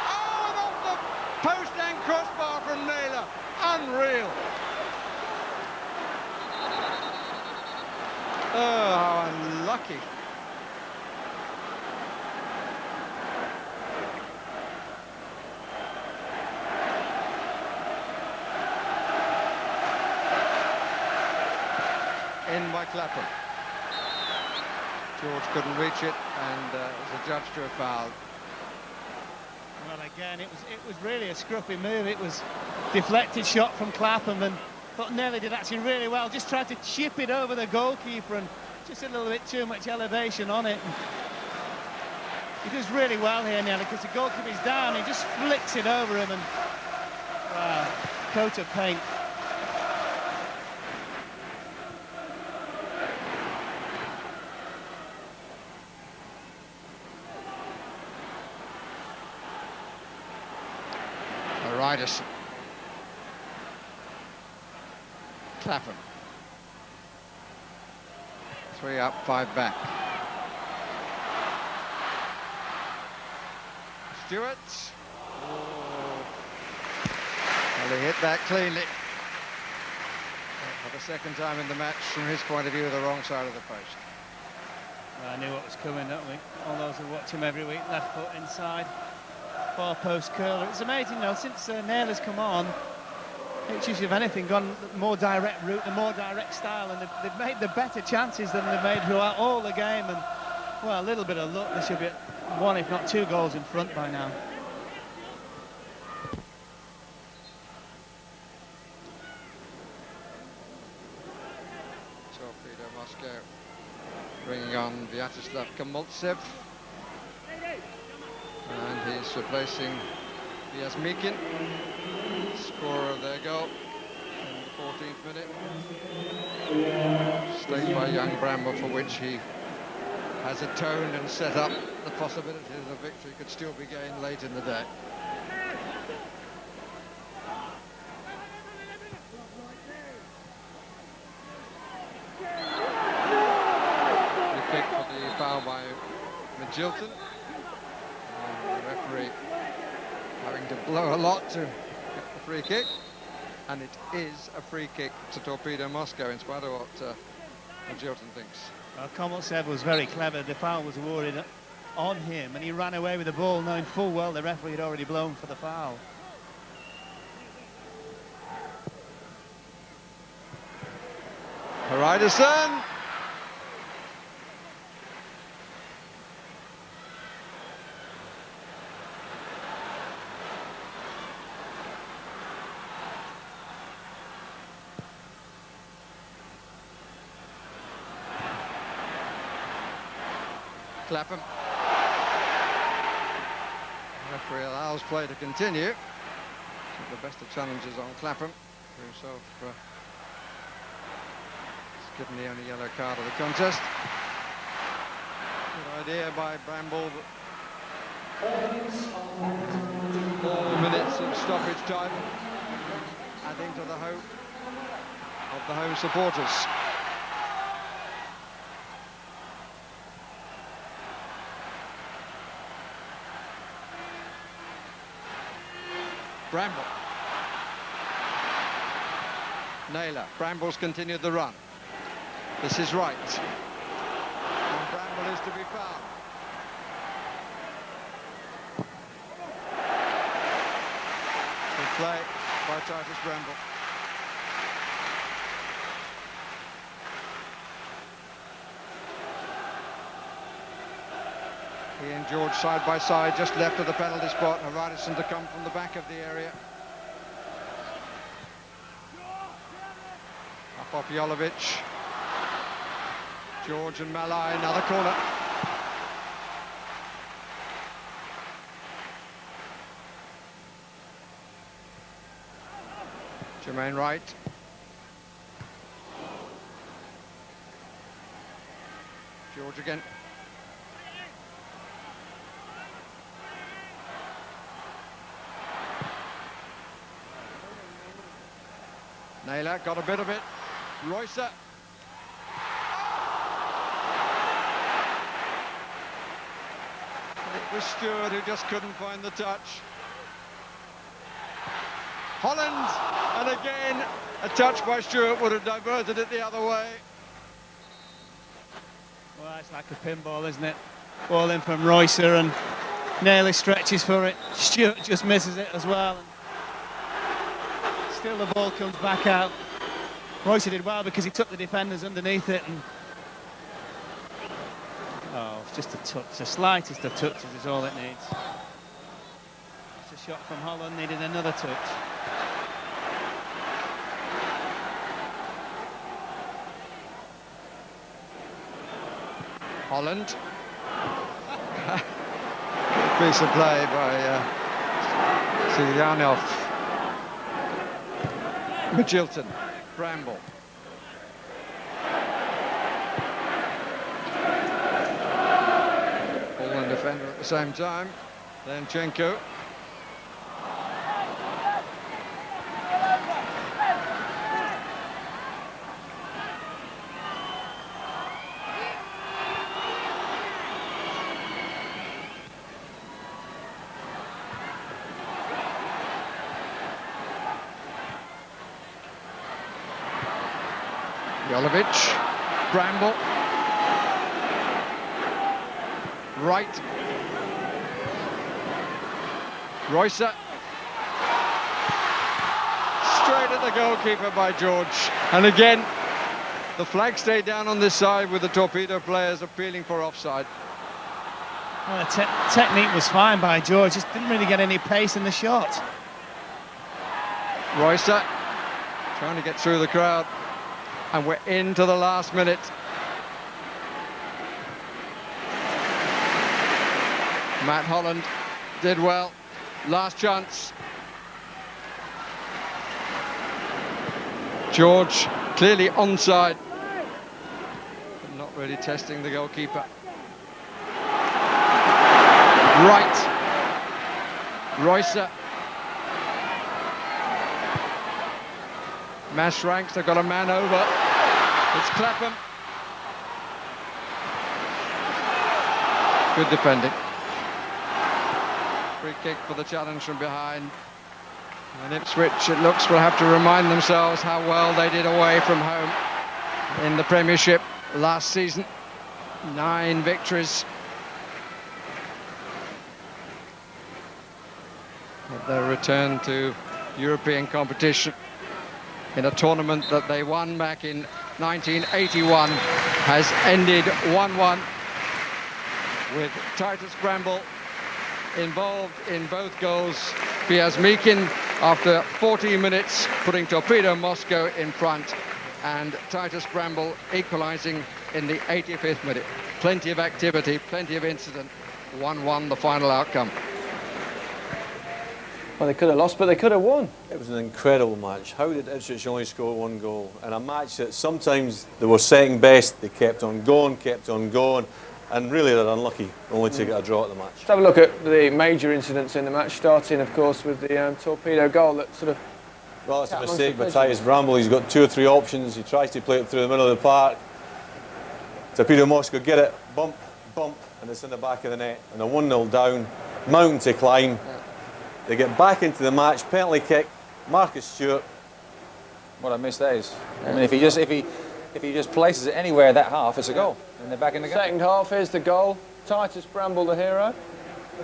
Oh, and off the post and crossbar from Naylor. Unreal. Oh, how unlucky. by Clapham. George couldn't reach it, and was adjudged to a foul.
Well, again, it was really a scruffy move. It was deflected shot from Clapham, and thought Nelly did actually really well. Just tried to chip it over the goalkeeper, and just a little bit too much elevation on it. He does really well here, Nelly, because the goalkeeper's down. He just flicks it over him, and wow, coat of paint.
Ryderson. Clapham. 3 up, 5 back. Stewart. Oh. Well, he hit that cleanly. For the second time in the match, from his point of view, the wrong side of the post.
Well, I knew what was coming, don't we? All those who watch him every week, left foot inside. Far post curler. It's amazing, you know, since Naylor's come on, Ipswich, if anything, gone the more direct route, the more direct style, and they've made the better chances than they've made throughout all the game. And well, a little bit of luck, they should be 1 if not 2 goals in front by now.
Torpedo Moscow bringing on Vyacheslav Kamultsev. And he's replacing Vyazmikin, scorer of their goal in the 14th minute. Stayed by young Bramble, for which he has atoned and set up the possibility that a victory could still be gained late in the day. The kick for the foul by Magilton. The referee having to blow a lot to get the free kick, and it is a free kick to Torpedo Moscow, in spite of what Magilton thinks.
Well, Komoltsev was very clever. The foul was awarded on him, and he ran away with the ball, knowing full well the referee had already blown for the foul.
Ryderson. Clapham. The referee allows play to continue. The best of challenges on Clapham, for himself he's given the only yellow card of the contest. Good idea by Bramble. 4 minutes of stoppage time, adding to the hope of the home supporters. Bramble. Naylor. Bramble's continued the run. This is right. And Bramble is to be fouled. Good play by Titus Bramble. He and George side by side, just left of the penalty spot, and Ryderson to come from the back of the area. Up off Jolovic. George and Malai, another corner. Jermaine Wright. George again. Naylor got a bit of it. Roycer. It was Stewart who just couldn't find the touch. Holland, and again a touch by Stewart would have diverted it the other way.
Well, it's like a pinball, isn't it? Ball in from Roycer, and Naylor stretches for it. Stewart just misses it as well. Still the ball comes back out. Royce did well because he took the defenders underneath it, and it's just a touch, the slightest of touches is all it needs. It's a shot from Holland, needed another touch.
Holland. Piece of play by Silianov. Magilton. Bramble. Holland defender at the same time. Lenchenko. Jovic, Bramble, right, Roycer, straight at the goalkeeper by George, and again the flag stayed down on this side with the Torpedo players appealing for offside.
Well, the technique was fine by George, just didn't really get any pace in the shot.
Roycer trying to get through the crowd. And we're into the last minute. Matt Holland did well. Last chance. George clearly onside, but not really testing the goalkeeper. Right. Roycer. Mash ranks, they've got a man over. It's Clapham. Good defending. Free kick for the challenge from behind. And Ipswich, it looks, will have to remind themselves how well they did away from home in the Premiership last season. 9 victories. But their return to European competition in a tournament that they won back in 1981 has ended 1-1 with Titus Bramble involved in both goals. Piaz Meakin, after 14 minutes, putting Torpedo Moscow in front, and Titus Bramble equalising in the 85th minute. Plenty of activity, plenty of incident. 1-1 the final outcome.
Well, they could have lost, but they could have won.
It was an incredible match. How did Ipswich only score 1 goal? In a match that sometimes they were second best, they kept on going, and really they're unlucky only to get a draw at the match.
Let's have a look at the major incidents in the match, starting, of course, with the Torpedo goal that sort of...
Well, it's a mistake by Titus Bramble. He's got 2 or 3 options. He tries to play it through the middle of the park. Torpedo Moscow get it, bump, and it's in the back of the net. And a 1-0 down, mountain to climb. They get back into the match, penalty kick, Marcus Stewart.
What a miss that is. I mean, if he just places it anywhere that half, it's a goal, and they're back in the game.
Second half, here's the goal. Titus Bramble, the hero.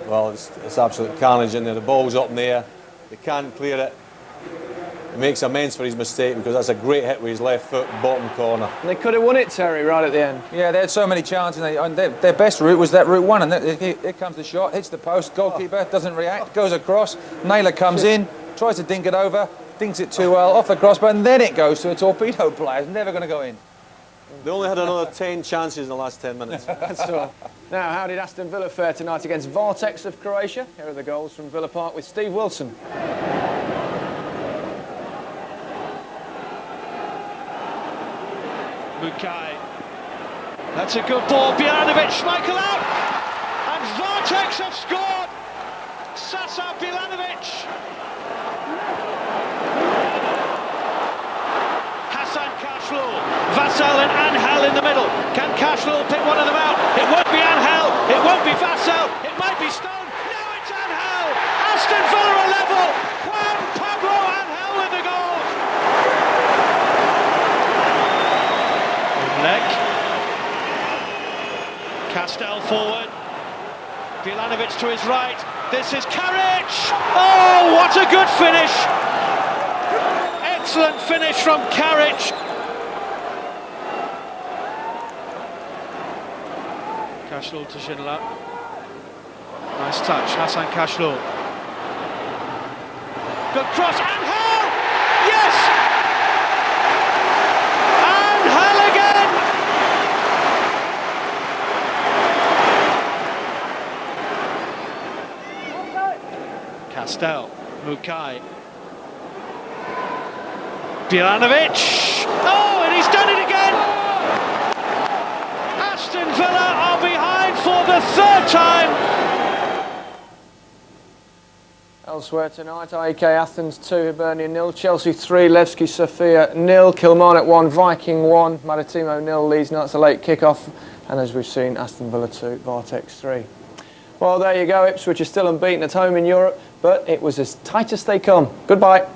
Well, it's absolute carnage in there. The ball's up in the air. They can't clear it. He makes amends for his mistake because that's a great hit with his left foot, bottom corner.
And they could have won it, Terry, right at the end.
Yeah, they had so many chances, and their best route was that route 1, and here comes the shot, hits the post, goalkeeper doesn't react, goes across, Naylor comes in, tries to dink it over, dinks it too well, off the crossbar, and then it goes to a Torpedo player. It's never going to go in.
They only had another 10 chances in the last 10 minutes.
That's all. Now, how did Aston Villa fare tonight against Vartex of Croatia? Here are the goals from Villa Park with Steve Wilson.
Mukai. That's a good ball. Bilanovic, Schmeichel out! And Vartex have scored! Sasa Bilanovic! Hassan Kashlul, Vassal and Angel in the middle. Can Kashlul pick one of them out? It won't be Angel, it won't be Vassal, it might be Stone. No, it's Angel! Aston Villa are level! Juan Pablo Angel with the goal! Leg. Castell forward. Bilanovic to his right. This is Karic! Oh, what a good finish! Excellent finish from Karic.
Kashlu to Schindler. Nice touch, Hassan Kashlu. Good cross, Angel! Yes! Angel again! Castel, Mukai. Bjelanovic! Oh, and he's done it again! Aston Villa are behind for the third time!
Elsewhere tonight, AEK Athens 2, Hibernian 0, Chelsea 3, Levski Sofia 0, Kilmarnock 1, Viking 1, Maritimo 0, Leeds Knights a late kick-off, and as we've seen, Aston Villa 2, Vartex 3. Well, there you go, Ipswich is still unbeaten at home in Europe, but it was as tight as they come. Goodbye.